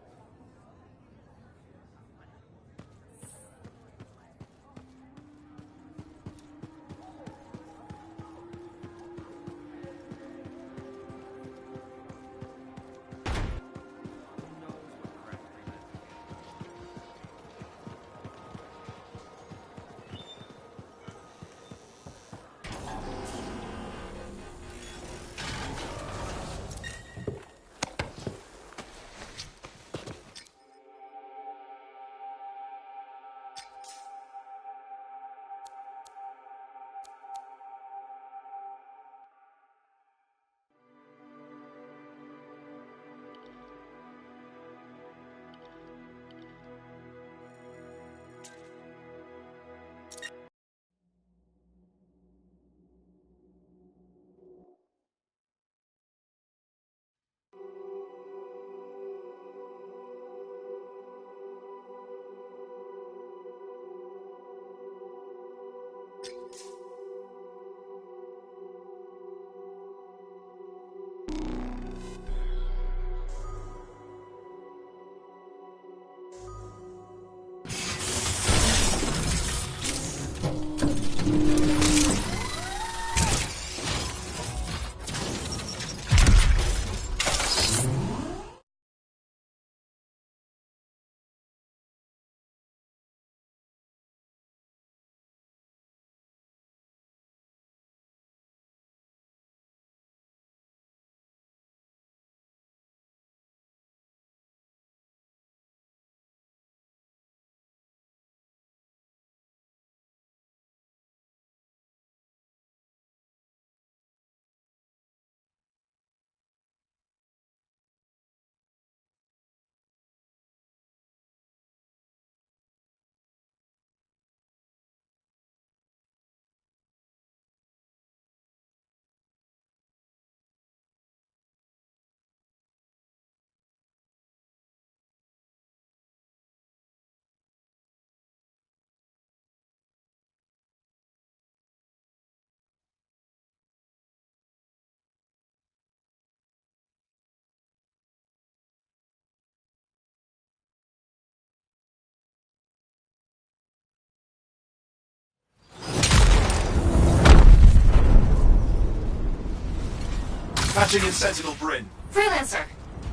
A: Patching in Sentinel Bryn.
C: Freelancer.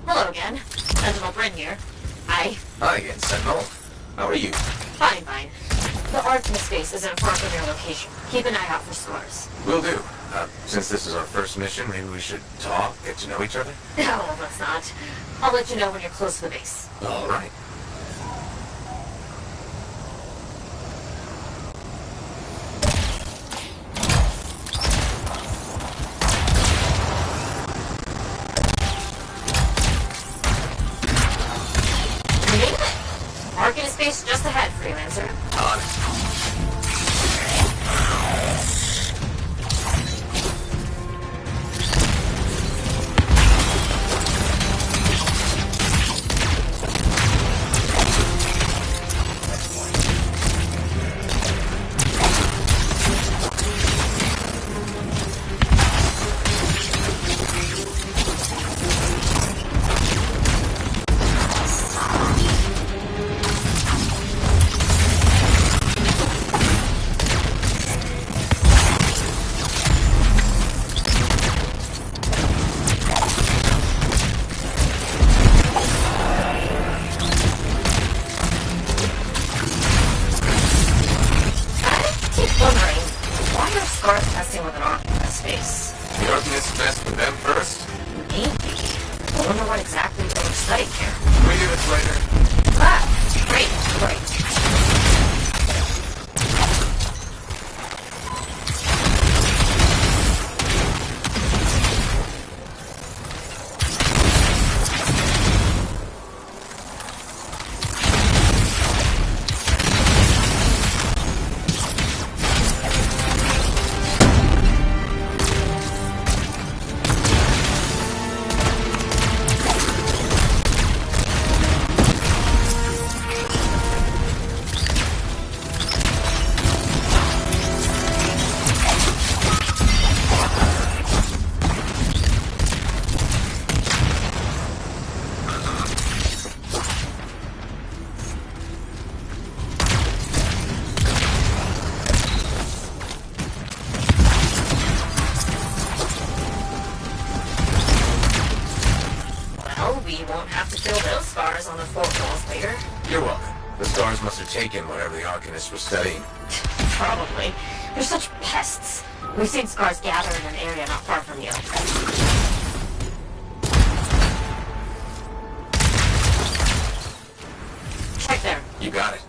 C: Hello again. Sentinel Bryn here. Hi.
M: Hi again, Sentinel. How are you?
C: Fine, fine. The Artemis base isn't far from your location. Keep an eye out for scars.
M: Will do. Since this is our first mission, maybe we should talk, get to know each other?
C: No, let's not. I'll let you know when you're close to the base.
M: All right.
C: Arcanist base just ahead, Freelancer.
M: On it. Taken whatever the Arcanists were studying.
C: Probably. They're such pests. We've seen scars gather in an area not far from you. Check there.
M: You got it.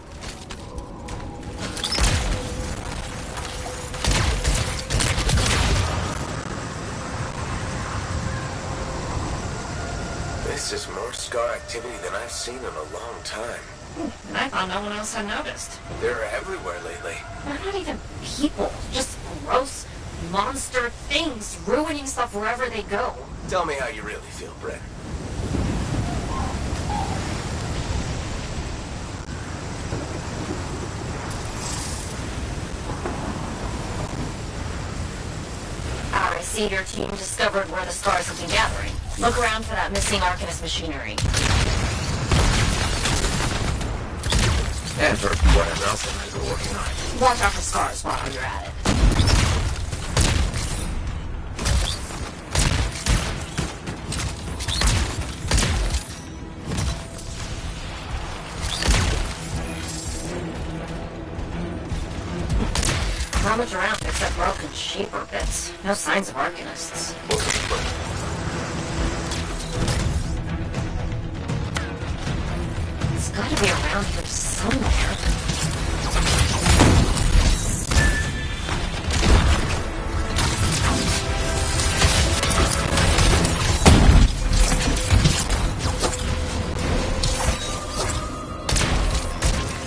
M: This is more scar activity than I've seen in a long time.
C: And I thought no one else had noticed.
M: They're everywhere lately.
C: They're not even people. Just gross monster things ruining stuff wherever they go.
M: Tell me how you really feel, Brett.
C: I see your team discovered where the scars have been gathering. Look around for that missing Arcanist machinery.
M: And for whatever else they might be working on.
C: Watch out for scars while you're at it. Not much around except broken sheep or bits. No signs of Arcanists. It's gotta be around here somewhere.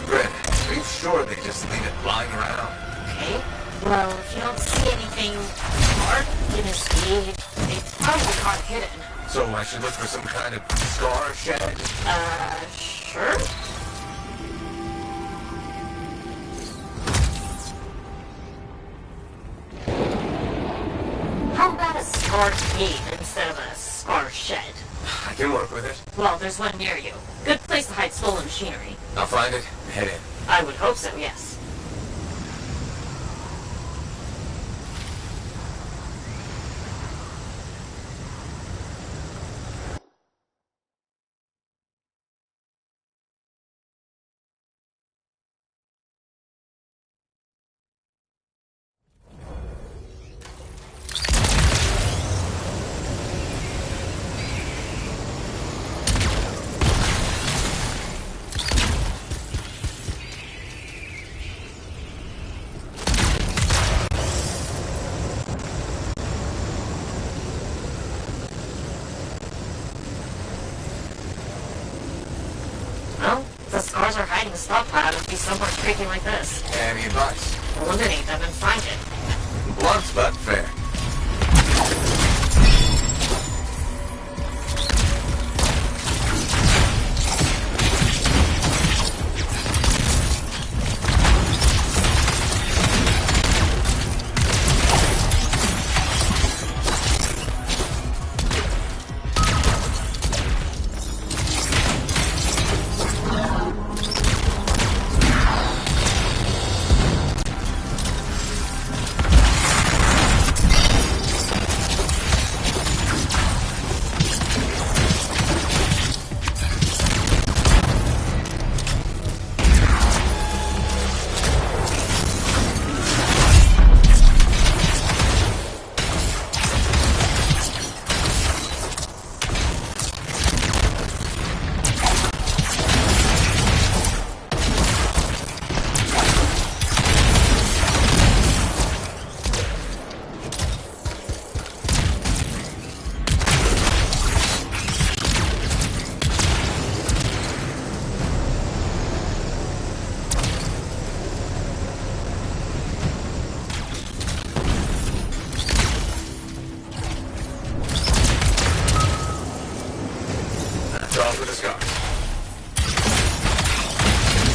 M: Brett, are you sure they just leave it lying around?
C: Okay. Well, if you don't see anything Arcanist-y, they probably got hidden.
M: So I should look for some kind of scar shed?
C: Sure. How about a scar cave instead of a scar shed?
M: I can work with it.
C: Well, there's one near you. Good place to hide stolen machinery.
M: I'll find it and head in.
C: I would hope so, yes. find the stop pad would be somewhere creepy like this.
M: Any advice?
C: Eliminate them and find it.
M: Blunt but fair.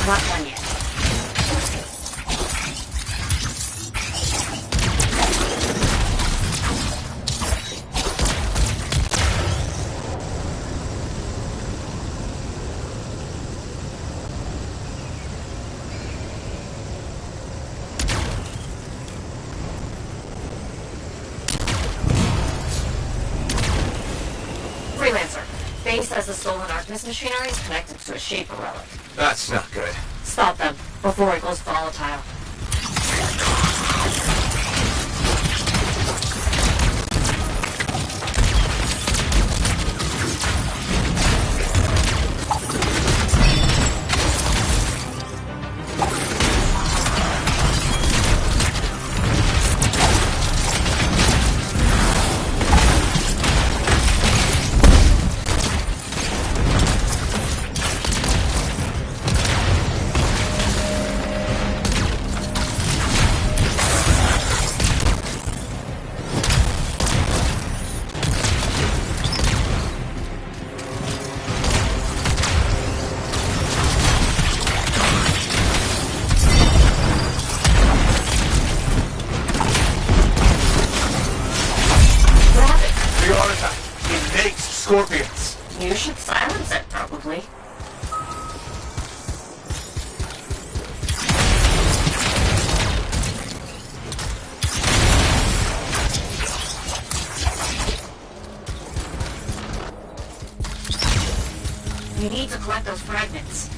C: Not done yet. Freelancer. Bane says the stolen Artemis machinery is connected to a Shaper relic.
M: That's not good.
C: Stop them before it goes volatile.
M: Scorpions.
C: You should silence it, probably. We need to collect those fragments.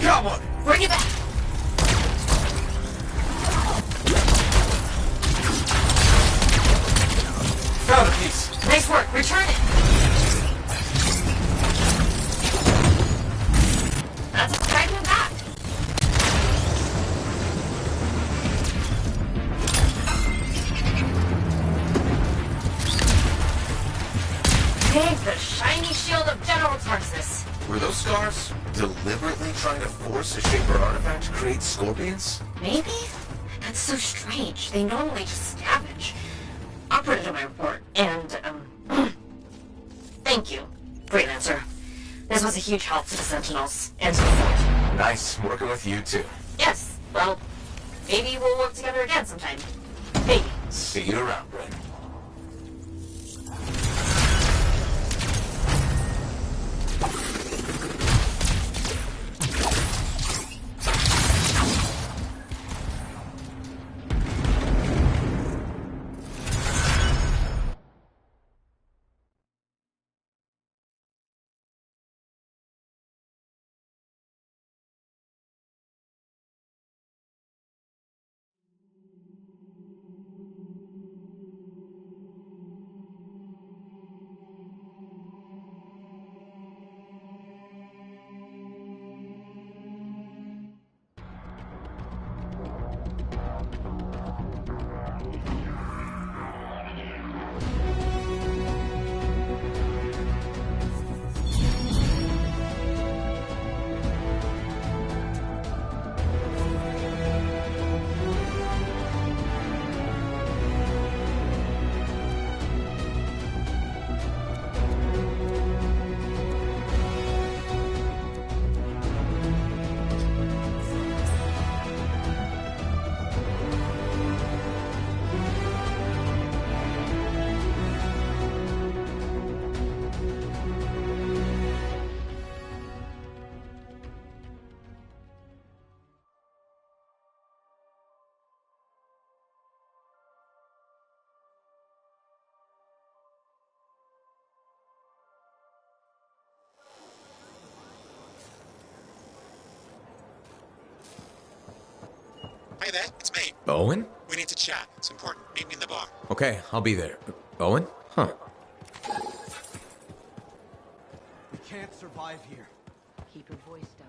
M: Come on!
C: Bring it back!
M: Found a piece.
C: Nice work. Return it. That's a fragment back. Take the shiny shield of General Tarsus.
M: Were those scars deliberately trying to force a Shaper artifact to create scorpions?
C: Maybe? That's so strange. They normally just scavenge. I'll put it in my report. And, thank you, Freelancer. This was a huge help to the Sentinels and to the Fort.
M: Nice working with you, too.
C: Yes, well, maybe we'll work together again sometime. Maybe.
M: See you around, Bryn.
P: there, it's me.
D: Owen?
P: We need to chat. It's important. Meet me in the bar.
D: Okay, I'll be there. Owen? Huh.
Q: We can't survive here.
C: Keep your voice down.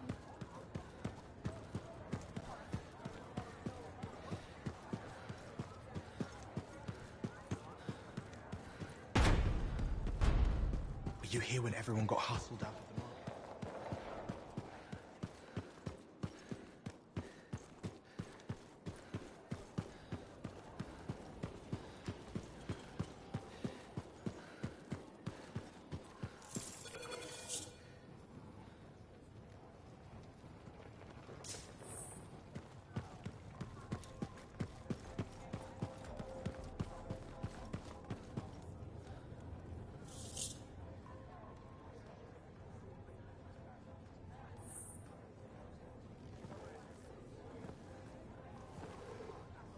Q: Were you here when everyone got hustled out of the market?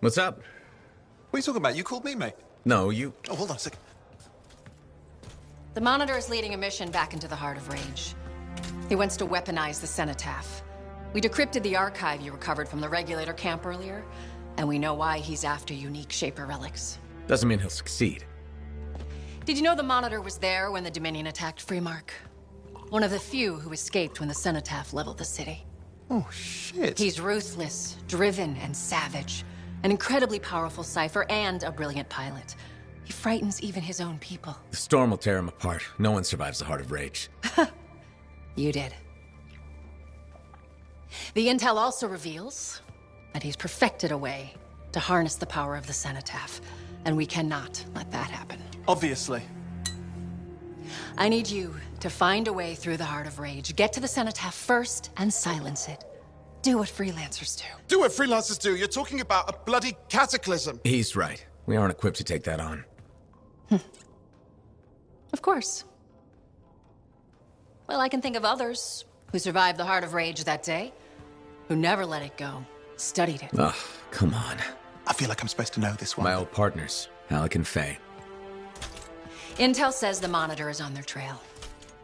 D: What's up?
Q: What are you talking about? You called me, mate.
D: No, you...
Q: Oh, hold on a second.
C: The Monitor is leading a mission back into the Heart of Rage. He wants to weaponize the Cenotaph. We decrypted the archive you recovered from the Regulator camp earlier, and we know why he's after unique Shaper relics.
D: Doesn't mean he'll succeed.
C: Did you know the Monitor was there when the Dominion attacked Freemark? One of the few who escaped when the Cenotaph leveled the city.
Q: Oh, shit.
C: He's ruthless, driven, and savage. An incredibly powerful cipher and a brilliant pilot. He frightens even his own people.
D: The storm will tear him apart. No one survives the Heart of Rage.
C: You did. The intel also reveals that he's perfected a way to harness the power of the Cenotaph, and we cannot let that happen.
Q: Obviously.
C: I need you to find a way through the Heart of Rage, get to the Cenotaph first, and silence it. Do what freelancers do.
P: Do what freelancers do? You're talking about a bloody cataclysm.
D: He's right. We aren't equipped to take that on.
C: Of course. Well, I can think of others who survived the Heart of Rage that day, who never let it go, studied it.
D: Ugh, come on.
Q: I feel like I'm supposed to know this one.
D: My old partners, Alec and Faye.
C: Intel says the Monitor is on their trail.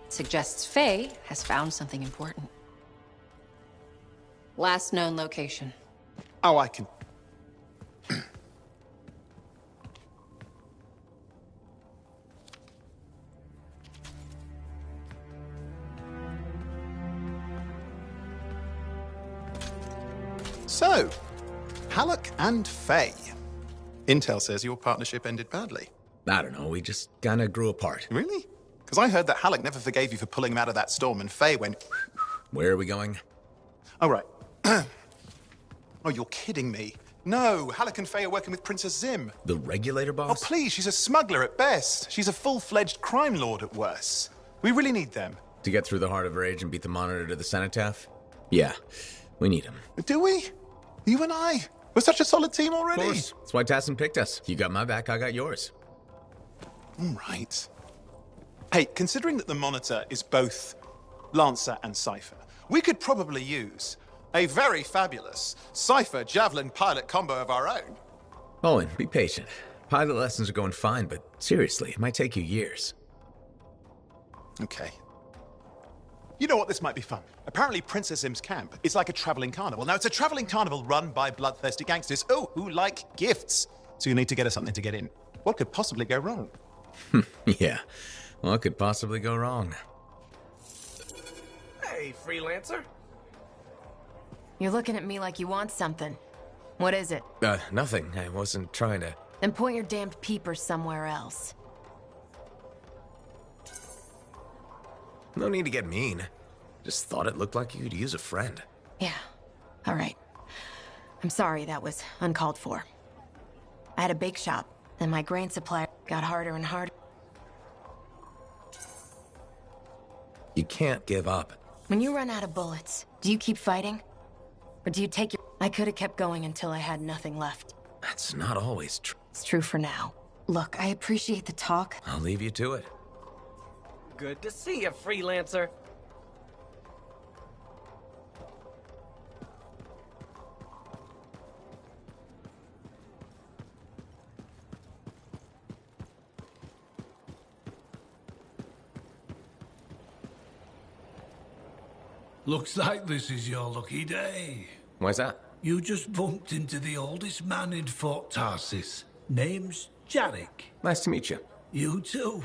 C: Suggests Faye has found something important. Last known location.
Q: Oh, I can... So, Halleck and Faye. Intel says your partnership ended badly.
D: I don't know, we just kinda grew apart.
Q: Really? Because I heard that Halleck never forgave you for pulling him out of that storm, and Faye went...
D: Where are we going?
Q: Oh, right. Oh, you're kidding me. No, Halleck and Faye are working with Princess Zim.
D: The Regulator boss?
Q: Oh, please, she's a smuggler at best. She's a full-fledged crime lord at worst. We really need them.
D: To get through the Heart of Rage and beat the Monitor to the Cenotaph? Yeah, we need him.
Q: Do we? You and I? We're such a solid team already.
D: Of course. That's why Tassin picked us. You got my back, I got yours.
Q: All right. Hey, considering that the Monitor is both Lancer and Cypher, we could probably use a very fabulous Cypher Javelin pilot combo of our own.
D: Owen, be patient. Pilot lessons are going fine, but seriously, it might take you years.
Q: Okay. You know what? This might be fun. Apparently, Princess Zim's camp is like a traveling carnival. Now, it's a traveling carnival run by bloodthirsty gangsters, who like gifts. So you need to get us something to get in. What could possibly go wrong?
D: Yeah. What could possibly go wrong?
F: Hey, freelancer.
R: You're looking at me like you want something. What is it?
D: Nothing. I wasn't trying to...
R: Then point your damned peepers somewhere else.
D: No need to get mean. Just thought it looked like you could use a friend.
R: Yeah. All right. I'm sorry that was uncalled for. I had a bake shop, and my grain supply got harder and harder.
D: You can't give up.
R: When you run out of bullets, do you keep fighting? Or do you take your... I could have kept going until I had nothing left.
D: That's not always true.
R: It's true for now. Look, I appreciate the talk.
D: I'll leave you to it.
F: Good to see you, freelancer.
I: Looks like this is your lucky day.
D: Why's that?
S: You just bumped into the oldest man in Fort Tarsis. Name's Jarek.
D: Nice to meet you.
S: You too.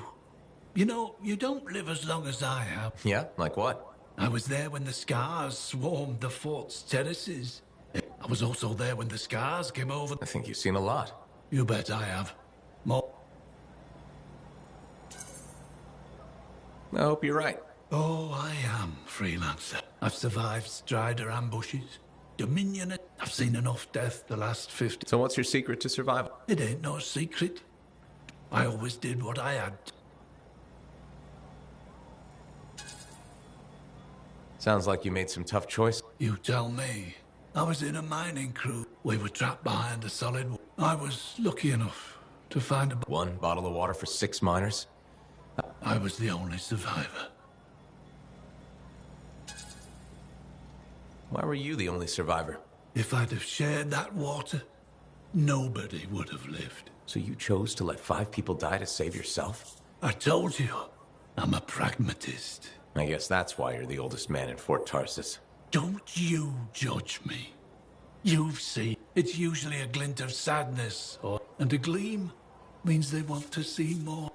S: You know, you don't live as long as I have.
D: Yeah? Like what?
S: I was there when the Scars swarmed the fort's terraces. I was also there when the Scars came over.
D: I think you've seen a lot.
S: You bet I have. More.
D: I hope you're right.
S: Oh, I am, Freelancer. I've survived Strider ambushes. Dominion, I've seen enough death the last 50.
D: So what's your secret to survival?
S: It ain't no secret. I always did what I had.
D: Sounds like you made some tough choices.
S: You tell me. I was in a mining crew. We were trapped behind a solid wall. I was lucky enough to find a...
D: One bottle of water for 6 miners?
S: I was the only survivor.
D: Why were you the only survivor?
S: If I'd have shared that water, nobody would have lived.
D: So you chose to let 5 people die to save yourself?
S: I told you, I'm a pragmatist.
D: I guess that's why you're the oldest man in Fort Tarsis.
S: Don't you judge me. You've seen. It's usually a glint of sadness, and a gleam means they want to see more.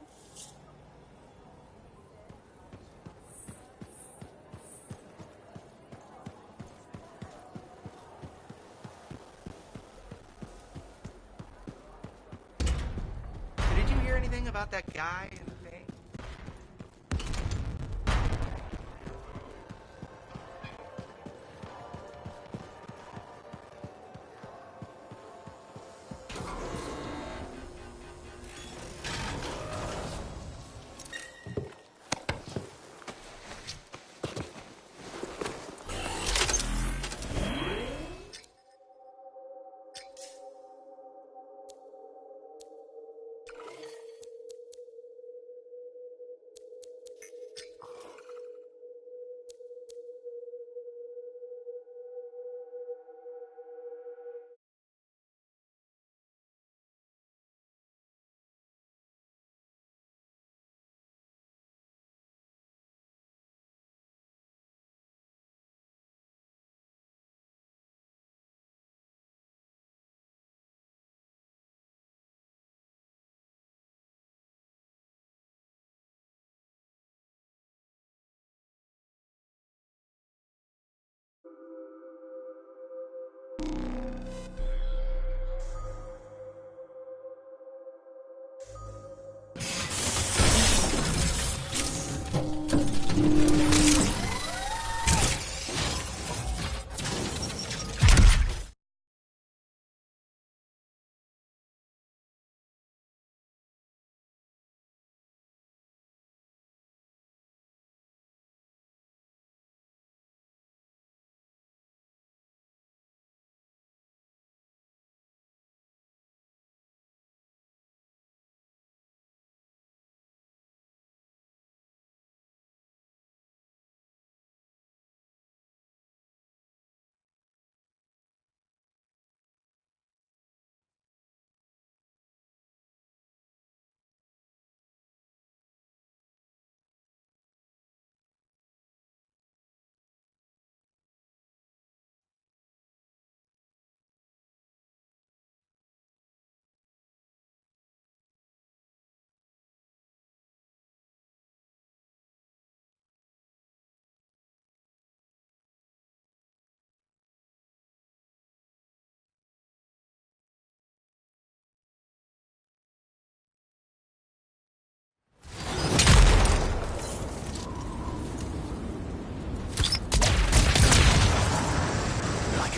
F: Did you hear anything about that guy in the thing?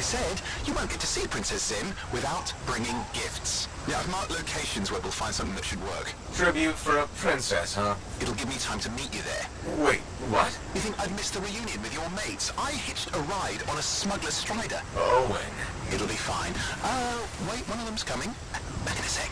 T: Said, you won't get to see Princess Zim without bringing gifts. Yeah, I've marked locations where we'll find something that should work.
M: Tribute for a princess, huh?
T: It'll give me time to meet you there.
M: Wait, what?
T: You think I'd missed the reunion with your mates? I hitched a ride on a smuggler's strider.
M: Owen.
T: It'll be fine. Wait, one of them's coming. Back in a sec.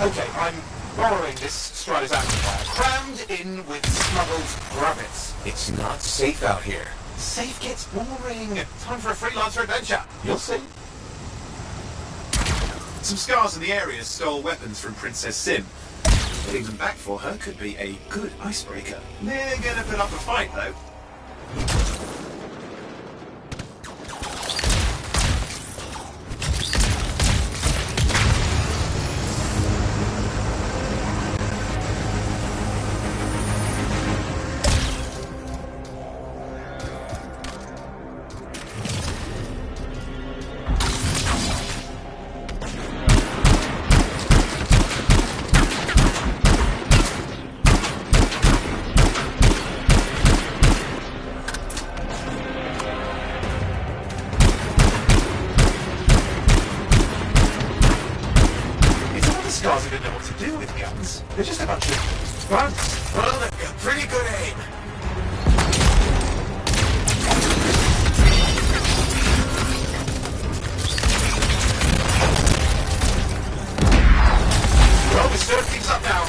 M: Okay, I'm borrowing this Strider's amplifier, crammed in with smuggled rabbits. It's not safe out here. Safe gets boring. Time for a freelancer adventure. You'll see.
Q: Some scars in the area stole weapons from Princess Sim. Getting them back for her could be a good icebreaker. They're gonna put up a fight, though.
M: Scars didn't know what to do with guns. They're just a bunch of bugs. Well, they've got pretty good aim. Well, we stirred things up now.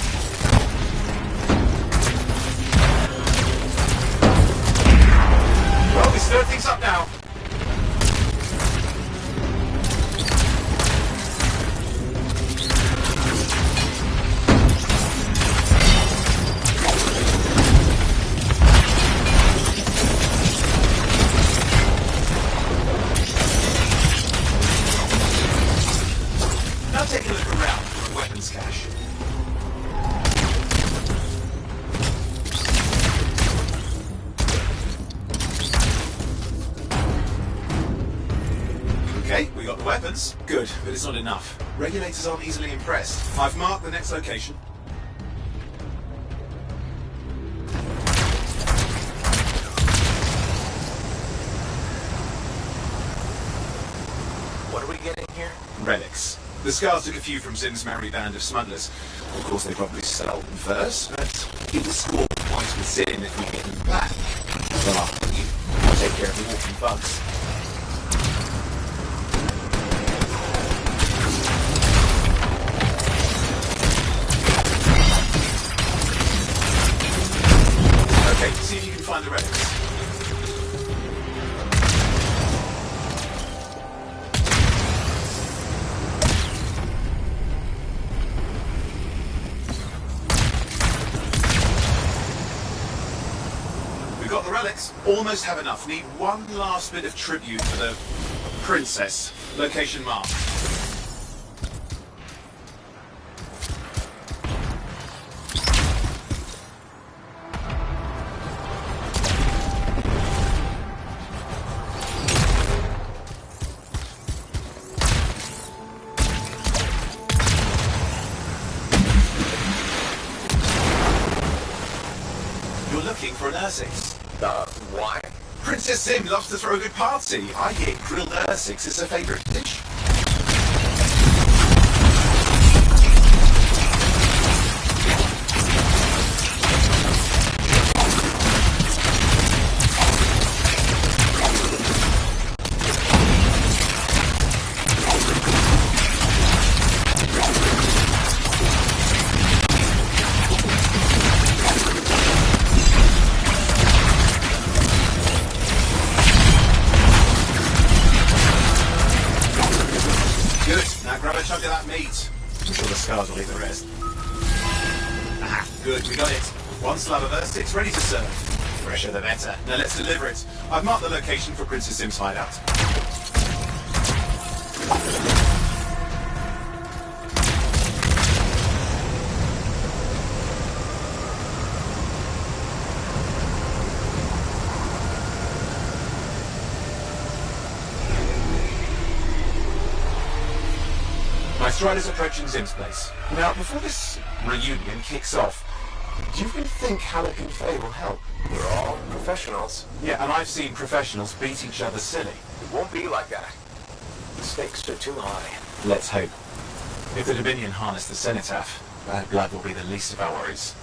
M: Well, we stirred things up now. Now take a look around for a weapons cache. Okay, we got the weapons. Good, but it's not enough. Regulators aren't easily impressed. I've marked the next location.
D: What are we getting here?
Q: Relics. The Scars took a few from Zim's merry band of smugglers. Of course, they probably stole them first, but give the score points with Zim if we get them back. Well, after you, I'll take care of the walking bugs. Okay, see if you can find the relics. Got the relics. Almost have enough. Need one last bit of tribute for the princess. Location marked. You're looking for an Ursix.
D: Why?
Q: Princess Sim loves to throw a good party. I hear grilled Ursix is her favourite dish. Grab a chunk of that meat. I'm sure the Scars will eat the rest. Aha, good, we got it. One slab of Ursix ready to serve. Fresher the better. Now let's deliver it. I've marked the location for Princess Sim's hideout. My stride is approaching Zim's place. Now, before this reunion kicks off, do you really think Halleck and Faye will help?
D: We're all professionals.
Q: Yeah, and I've seen professionals beat each other silly.
D: It won't be like that. The stakes are too high.
Q: Let's hope. If the Dominion harness the Cenotaph, bad blood will be the least of our worries.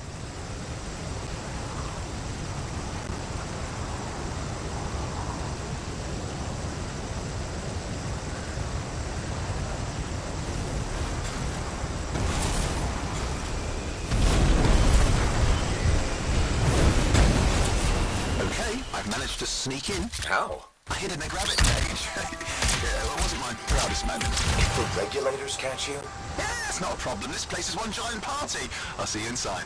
T: I've managed to sneak in.
M: How?
T: I hid in a rabbit cage. Yeah, well, it wasn't my proudest moment.
M: If the regulators catch you?
T: Yeah, it's not a problem. This place is one giant party. I'll see you inside.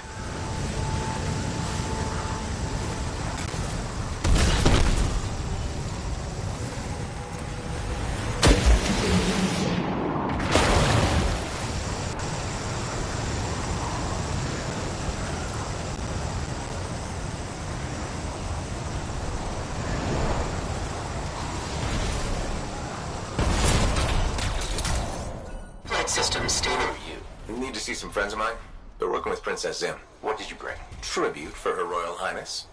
M: System stable. You need to see some friends of mine. They're working with Princess Zim. What did you bring? Tribute for Her Royal Highness.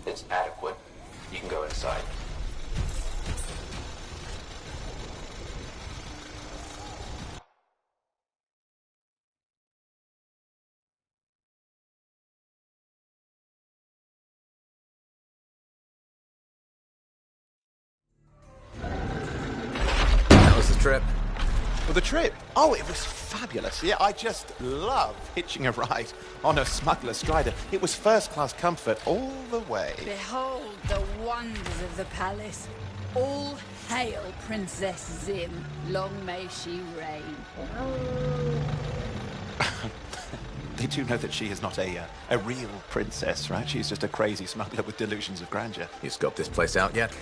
M: It's adequate. You can go inside.
D: How was the trip?
Q: Well, the trip? Oh, it was fabulous. Yeah, I just love hitching a ride on a smuggler strider. It was first-class comfort all the way.
U: Behold the wonders of the palace. All hail Princess Zim. Long may she reign.
Q: They do know that she is not a real princess, right? She's just a crazy smuggler with delusions of grandeur.
D: You scoped this place out yet?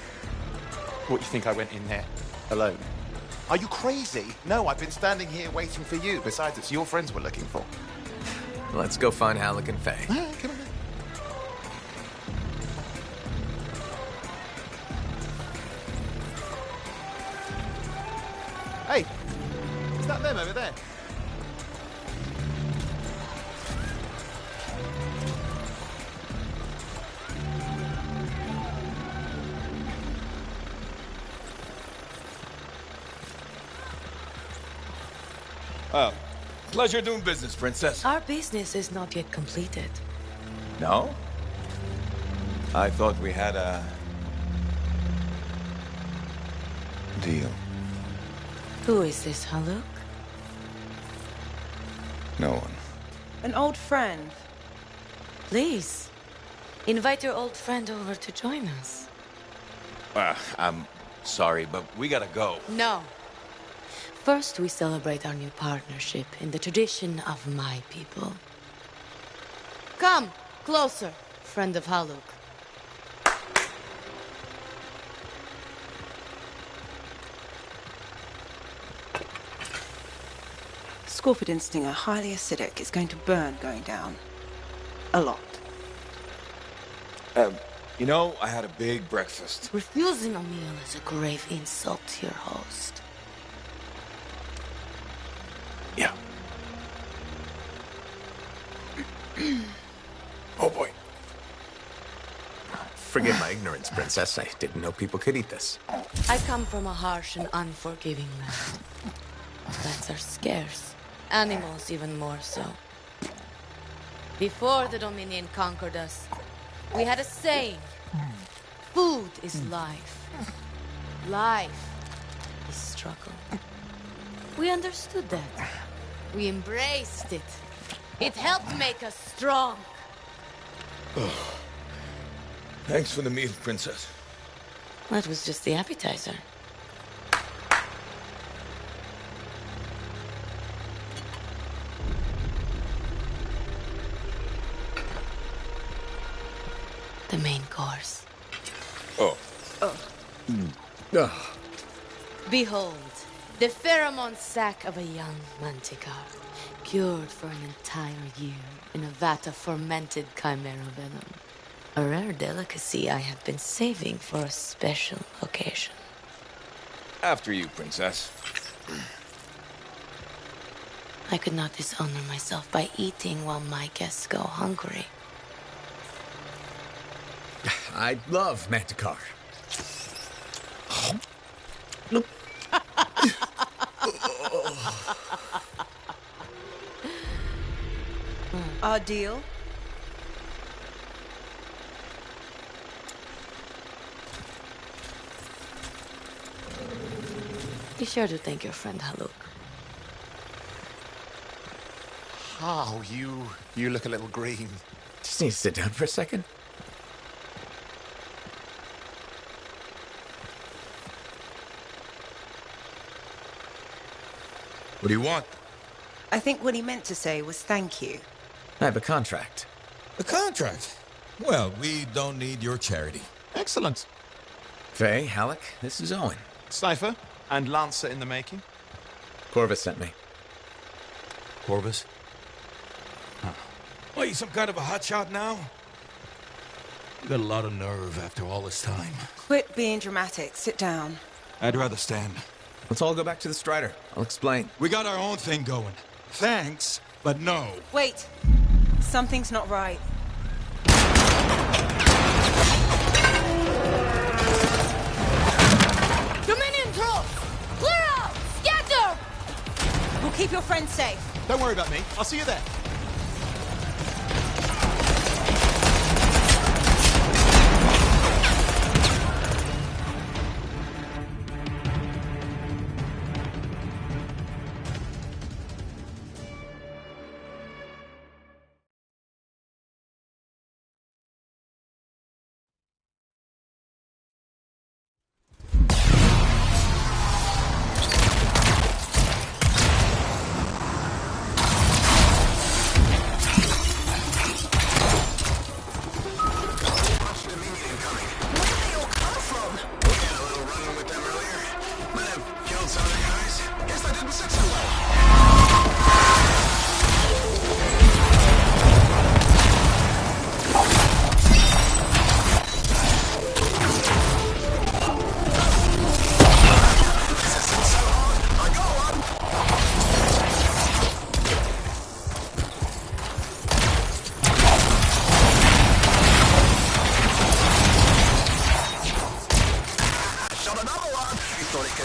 Q: What, you think I went in there alone? Are you crazy? No, I've been standing here waiting for you. Besides, it's your friends we're looking for.
D: Let's go find Halleck and Faye.
Q: Come on. Hey, is that them over there?
A: Oh, pleasure doing business, Princess.
V: Our business is not yet completed.
A: No? I thought we had a deal.
V: Who is this, Haluk?
A: No one.
V: An old friend. Please, invite your old friend over to join us.
A: I'm sorry, but we gotta go.
V: No. First, we celebrate our new partnership in the tradition of my people. Come, closer, friend of Haluk.
W: Scorpion stinger, highly acidic. It's going to burn going down. A lot.
A: You know, I had a big breakfast.
V: Refusing a meal is a grave insult to your host.
A: Yeah. Oh boy.
D: Forgive my ignorance, Princess. I didn't know people could eat this.
V: I come from a harsh and unforgiving land. Plants are scarce. Animals even more so. Before the Dominion conquered us, we had a saying. Food is life. Life is struggle. We understood that. We embraced it. It helped make us strong.
A: Thanks for the meal, Princess.
V: That was just the appetizer. The main course.
A: Oh.
V: Behold, the pheromone sac of a young manticore, cured for an entire year in a vat of fermented chimera venom. A rare delicacy I have been saving for a special occasion.
A: After you, Princess.
V: I could not dishonor myself by eating while my guests go hungry.
D: I love Manticore.
W: Our deal?
V: Be sure to thank your friend Haluk.
Q: Oh, you look a little green.
D: Just need to sit down for a second.
A: What do you want?
W: I think what he meant to say was thank you.
D: I have a contract.
A: A contract? Well, we don't need your charity.
Q: Excellent.
D: Faye, Halleck, this is Owen.
Q: Cypher and Lancer in the making.
D: Corvus sent me.
A: Corvus?
I: Huh.
A: What, you some kind of a hotshot now?
I: You got a lot of nerve after all this time.
W: Quit being dramatic. Sit down.
I: I'd rather stand.
D: Let's all go back to the Strider. I'll explain.
I: We got our own thing going. Thanks, but no.
W: Wait. Something's not right.
U: Dominion troops! Clear out! Scatter!
W: We'll keep your friends safe.
Q: Don't worry about me. I'll see you there.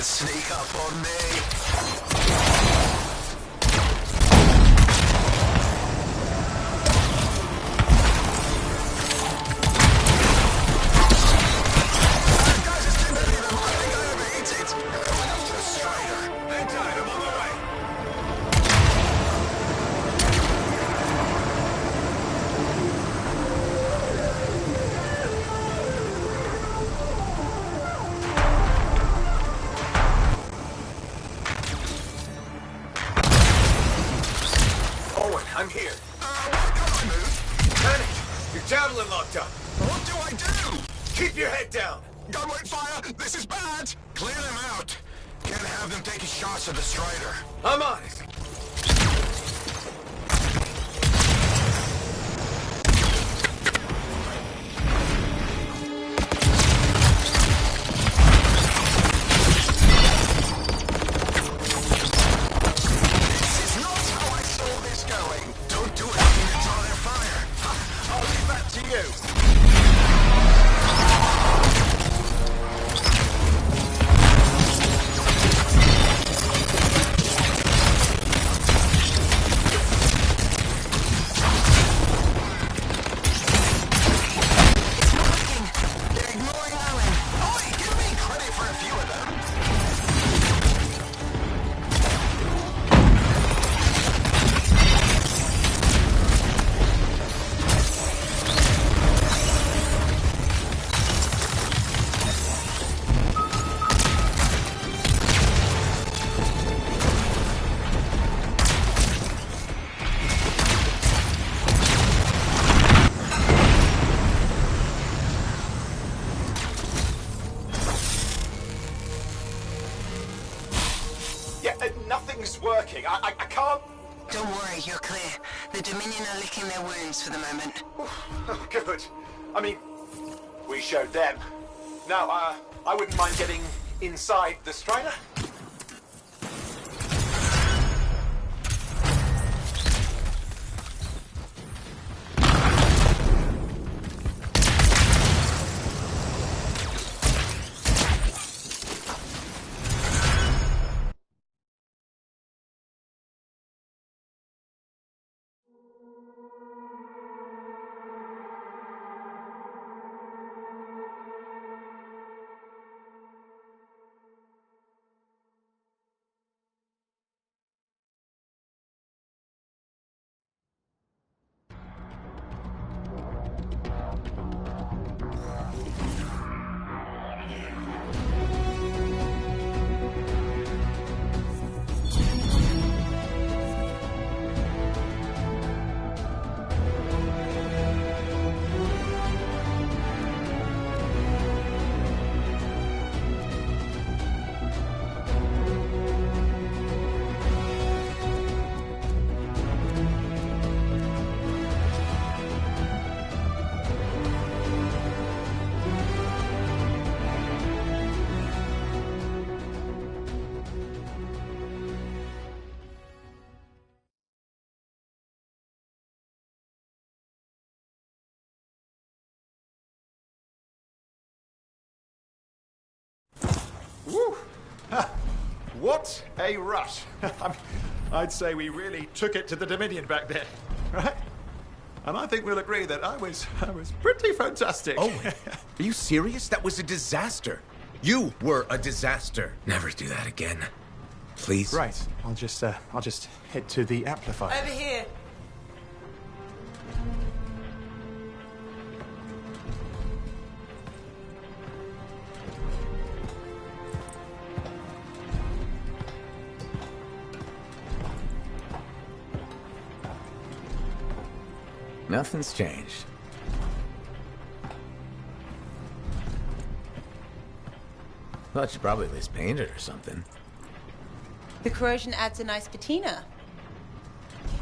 T: Sneak up on me.
D: I'm here.
T: Why can't I move?
D: Panic! Your javelin locked up.
T: What do I do?
D: Keep your head down.
T: Gunway fire! This is bad! Clear them out. Can't have them taking shots at the Strider.
D: I'm on it.
Q: Nothing's working. I can't...
W: Don't worry, you're clear. The Dominion are licking their wounds for the moment.
Q: Oh, good. I mean, we showed them. Now, I wouldn't mind getting inside the Strider. Woo! Ha. What a rush. I'd say we really took it to the Dominion back then, right? And I think we'll agree that I was pretty fantastic.
D: Oh, are you serious? That was a disaster. You were a disaster. Never do that again. Please.
Q: Right. I'll just head to the amplifier.
W: Over here.
D: Nothing's changed. Thought you probably at least painted or something.
W: The corrosion adds a nice patina.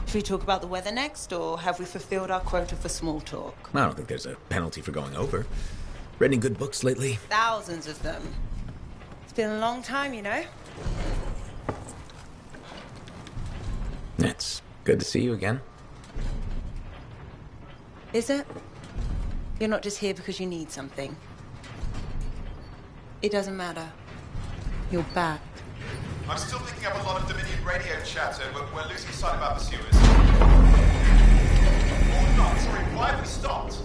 W: Should we talk about the weather next, or have we fulfilled our quota for small talk?
D: I don't think there's a penalty for going over. Read any good books lately?
W: Thousands of them. It's been a long time, you know.
D: It's good to see you again.
W: Is it? You're not just here because you need something. It doesn't matter. You're back.
Q: I'm still picking up a lot of Dominion radio chatter, but we're losing sight of our pursuers. Oh, not. Sorry, why have we stopped?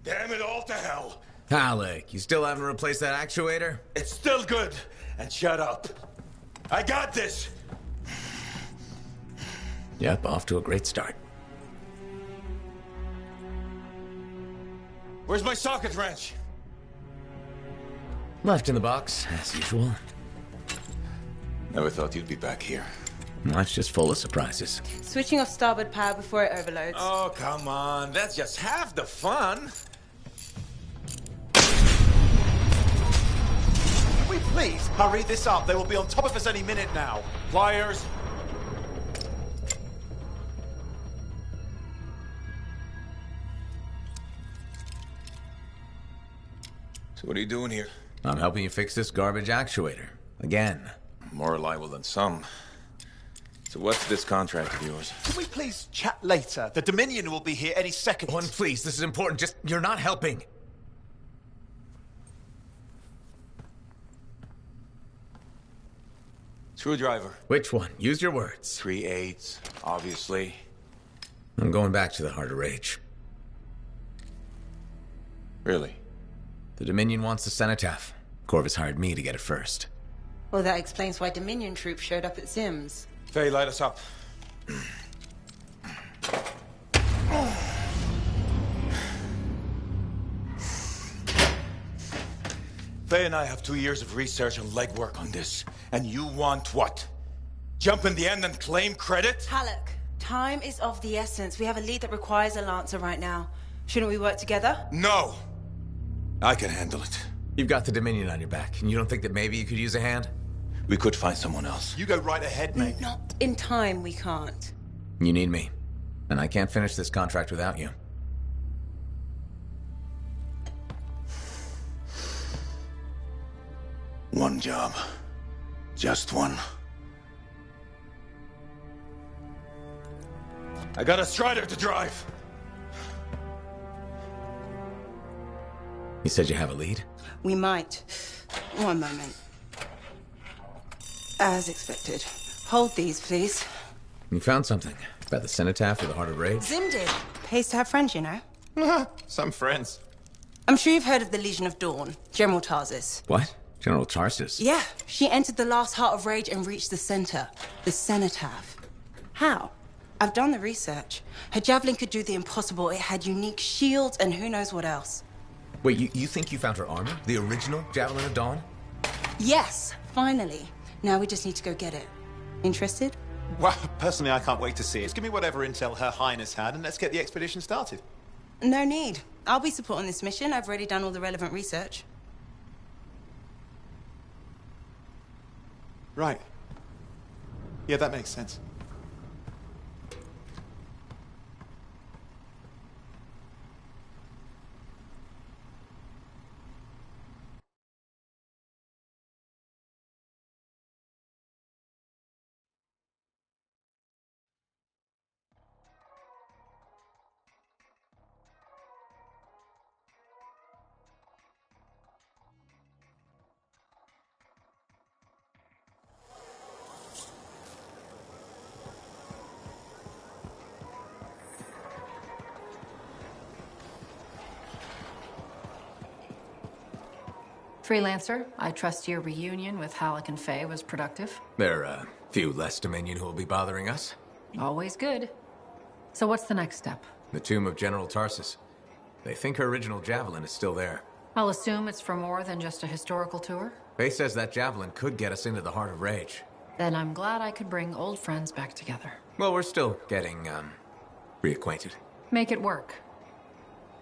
I: Damn it all to hell.
D: Alec, you still haven't replaced that actuator?
I: It's still good. And shut up. I got this.
D: Yep, off to a great start.
I: Where's my socket wrench?
D: Left in the box, as usual.
I: Never thought you'd be back here.
D: Life's just full of surprises.
W: Switching off starboard power before it overloads.
I: Oh, come on. That's just half the fun.
Q: Can we please hurry this up? They will be on top of us any minute now.
I: Pliers. So what are you doing here?
D: I'm helping you fix this garbage actuator. Again.
I: More reliable than some. So what's this contract of yours?
Q: Can we please chat later? The Dominion will be here any second.
D: One, please. This is important. Just, you're not helping.
I: Screwdriver.
D: Which one? Use your words.
I: 3/8, obviously.
D: I'm going back to the Heart of Rage.
I: Really?
D: The Dominion wants the cenotaph. Corvus hired me to get it first.
W: Well, that explains why Dominion troops showed up at Zim's.
I: Faye, light us up. Faye and I have 2 years of research and legwork on this. And you want what? Jump in the end and claim credit?
W: Halleck, time is of the essence. We have a lead that requires a Lancer right now. Shouldn't we work together?
I: No! I can handle it.
D: You've got the Dominion on your back, and you don't think that maybe you could use a hand?
I: We could find someone else.
Q: You go right ahead, mate.
W: Not in time, we can't.
D: You need me. And I can't finish this contract without you.
I: One job. Just one. I got a Strider to drive.
D: You said you have a lead?
W: We might. One moment. As expected. Hold these, please.
D: You found something. About the cenotaph or the Heart of Rage?
W: Zim did. Pays to have friends, you know.
Q: Some friends.
W: I'm sure you've heard of the Legion of Dawn. General Tarsus.
D: What? General Tarsus?
W: Yeah. She entered the last Heart of Rage and reached the center. The cenotaph. How? I've done the research. Her javelin could do the impossible. It had unique shields and who knows what else.
D: Wait, you think you found her armor? The original Javelin of Dawn?
W: Yes, finally. Now we just need to go get it. Interested?
Q: Well, personally, I can't wait to see it. Just give me whatever intel Her Highness had, and let's get the expedition started.
W: No need. I'll be supporting this mission. I've already done all the relevant research.
Q: Right. Yeah, that makes sense.
C: Freelancer, I trust your reunion with Halleck and Faye was productive.
D: There are a few less Dominion who will be bothering us.
C: Always good. So what's the next step?
D: The tomb of General Tarsus. They think her original javelin is still there.
C: I'll assume it's for more than just a historical tour?
D: Faye says that javelin could get us into the heart of Rage.
C: Then I'm glad I could bring old friends back together.
D: Well, we're still getting, reacquainted.
C: Make it work.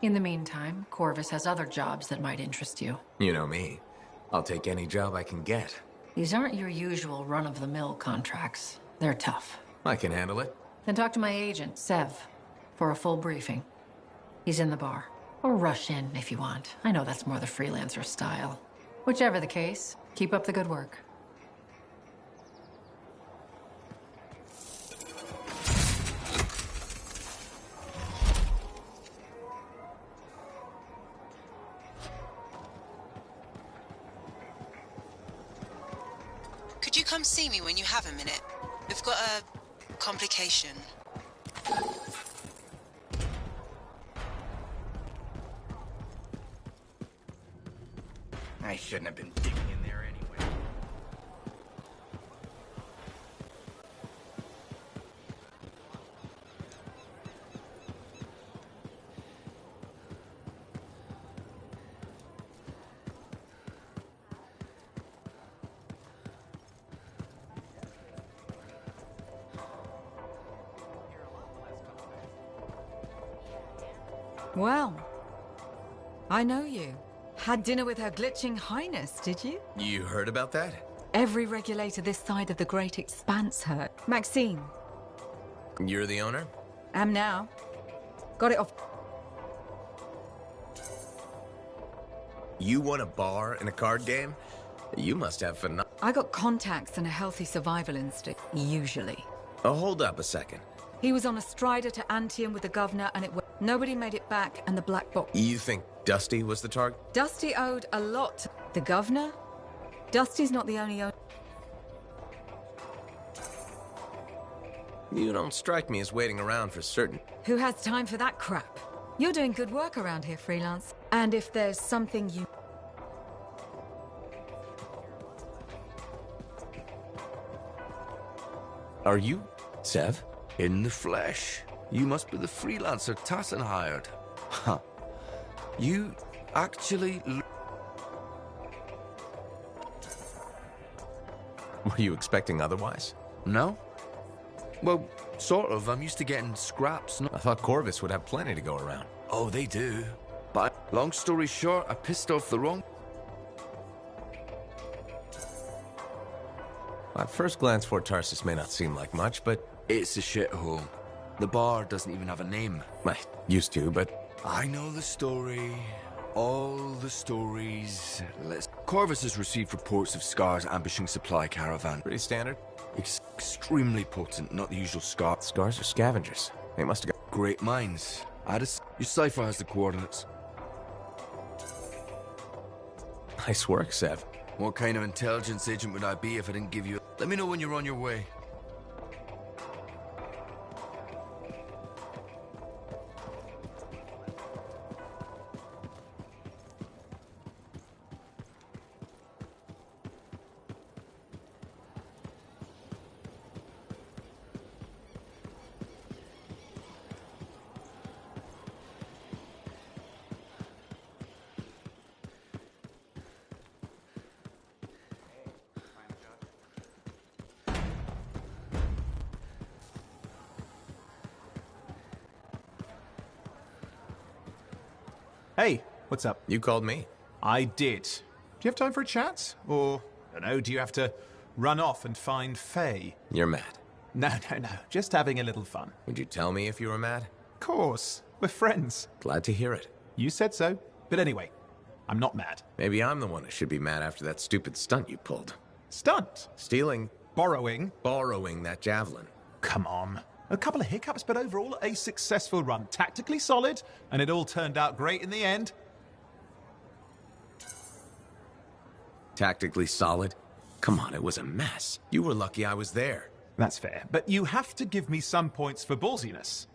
C: In the meantime, Corvus has other jobs that might interest you.
D: You know me. I'll take any job I can get.
C: These aren't your usual run-of-the-mill contracts. They're tough.
D: I can handle it.
C: Then talk to my agent, Sev, for a full briefing. He's in the bar. Or rush in if you want. I know that's more the freelancer style. Whichever the case, keep up the good work.
W: Could you come see me when you have a minute? We've got a complication.
F: I shouldn't have been digging in there anyway.
E: Well, I know you. Had dinner with Her Glitching Highness, did you?
D: You heard about that?
E: Every regulator this side of the Great Expanse heard. Maxine.
D: You're the owner?
E: Am now. Got it off.
D: You won a bar in a card game? You must have
E: I got contacts and a healthy survival instinct, usually.
D: Oh, hold up a second.
E: He was on a strider to Antium with the governor and nobody made it back and the black box.
D: You think Dusty was the target?
E: Dusty owed a lot to the governor. Dusty's not the only owner.
D: You don't strike me as waiting around for certain.
E: Who has time for that crap? You're doing good work around here, freelance. And if there's something you...
D: Are you Sev?
H: In the flesh. You must be the freelancer Tassin hired. Huh. You actually...
D: Were you expecting otherwise?
H: No. Well, sort of. I'm used to getting scraps.
D: I thought Corvus would have plenty to go around.
H: Oh, they do. But long story short, I pissed off the wrong...
D: At first glance, Fort Tarsus may not seem like much, but...
H: It's a shithole. The bar doesn't even have a name.
D: I used to, but...
H: I know the story. All the stories. Corvus has received reports of Scars ambushing supply caravan.
D: Pretty standard?
H: Extremely potent, not the usual Scars.
D: Scars are scavengers. They must have got...
H: Great minds. Your cipher has the coordinates.
D: Nice work, Sev.
H: What kind of intelligence agent would I be if I didn't give you... Let me know when you're on your way.
O: Hey, what's up?
D: You called me.
O: I did. Do you have time for a chat? Or, I don't know, do you have to run off and find Faye?
D: You're mad.
O: No. Just having a little fun.
D: Would you tell me if you were mad?
O: Of course. We're friends.
D: Glad to hear it.
O: You said so. But anyway, I'm not mad.
D: Maybe I'm the one who should be mad after that stupid stunt you pulled.
O: Stunt?
D: Stealing.
O: Borrowing?
D: Borrowing that javelin.
O: Come on. A couple of hiccups, but overall a successful run. Tactically solid, and it all turned out great in the end.
D: Tactically solid? Come on, it was a mess. You were lucky I was there.
O: That's fair, but you have to give me some points for ballsiness.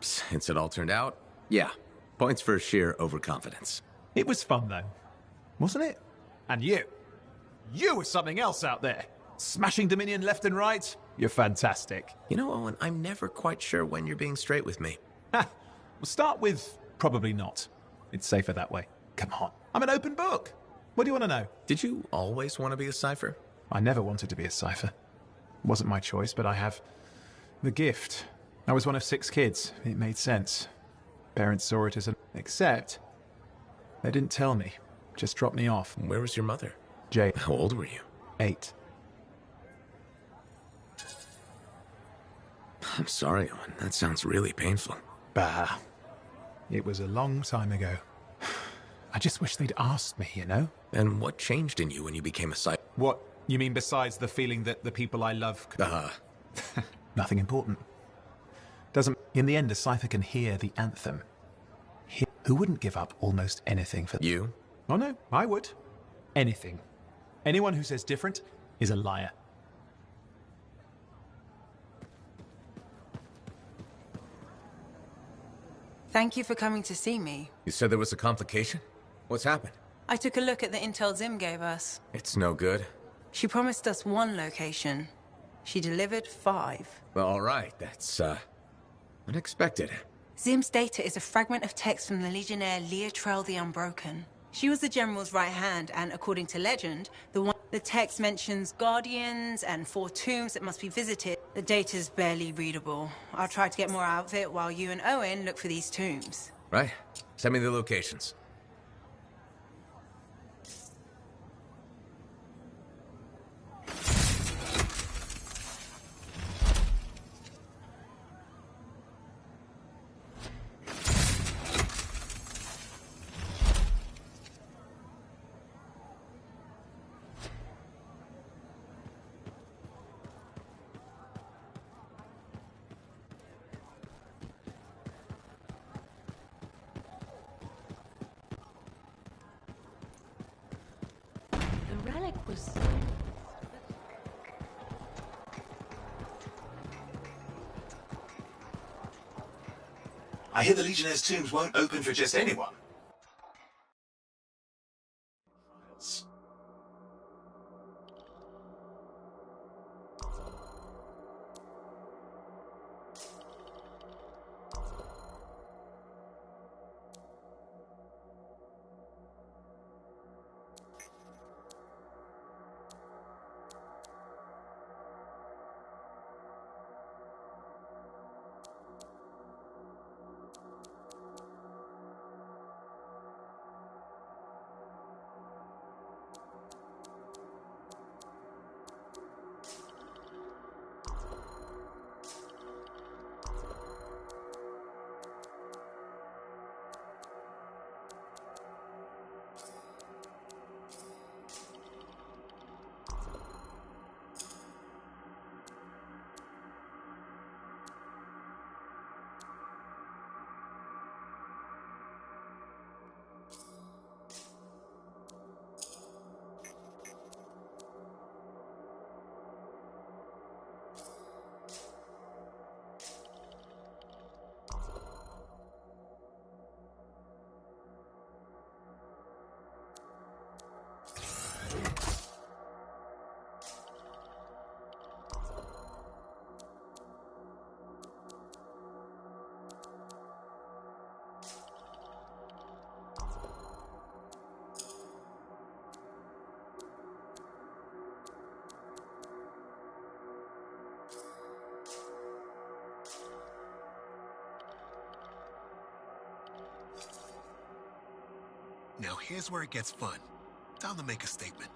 D: Since it all turned out, yeah. Points for sheer overconfidence.
O: It was fun, though. Wasn't it? And you. You were something else out there. Smashing Dominion left and right. You're fantastic.
D: You know, Owen, I'm never quite sure when you're being straight with me.
O: Ha! We'll start with probably not. It's safer that way. Come on. I'm an open book. What do you want to know?
D: Did you always want to be a cipher?
O: I never wanted to be a cipher. It wasn't my choice, but I have the gift. I was one of 6 kids. It made sense. Parents saw it as an... Except, they didn't tell me. Just dropped me off.
D: Where was your mother?
O: Jay.
D: How old were you?
O: 8.
D: I'm sorry, Owen. That sounds really painful.
O: Bah. It was a long time ago. I just wish they'd asked me, you know?
D: And what changed in you when you became a cipher?
O: What? You mean besides the feeling that the people I love... Nothing important. Doesn't... In the end, a cipher can hear the anthem. Who wouldn't give up almost anything for...
D: You?
O: Oh no, I would. Anything. Anyone who says different is a liar.
W: Thank you for coming to see me.
D: You said there was a complication? What's happened?
W: I took a look at the intel Zim gave us.
D: It's no good.
W: She promised us 1 location. She delivered 5.
D: Well, all right. That's, unexpected.
W: Zim's data is a fragment of text from the Legionnaire Leotrel the Unbroken. She was the General's right hand, and according to legend, the text mentions guardians and 4 tombs that must be visited. The data's barely readable. I'll try to get more out of it while you and Owen look for these tombs.
D: Right. Send me the locations.
B: I hear the Legionnaire's tombs won't open for just anyone.
T: Now here's where it gets fun. Time to make a statement.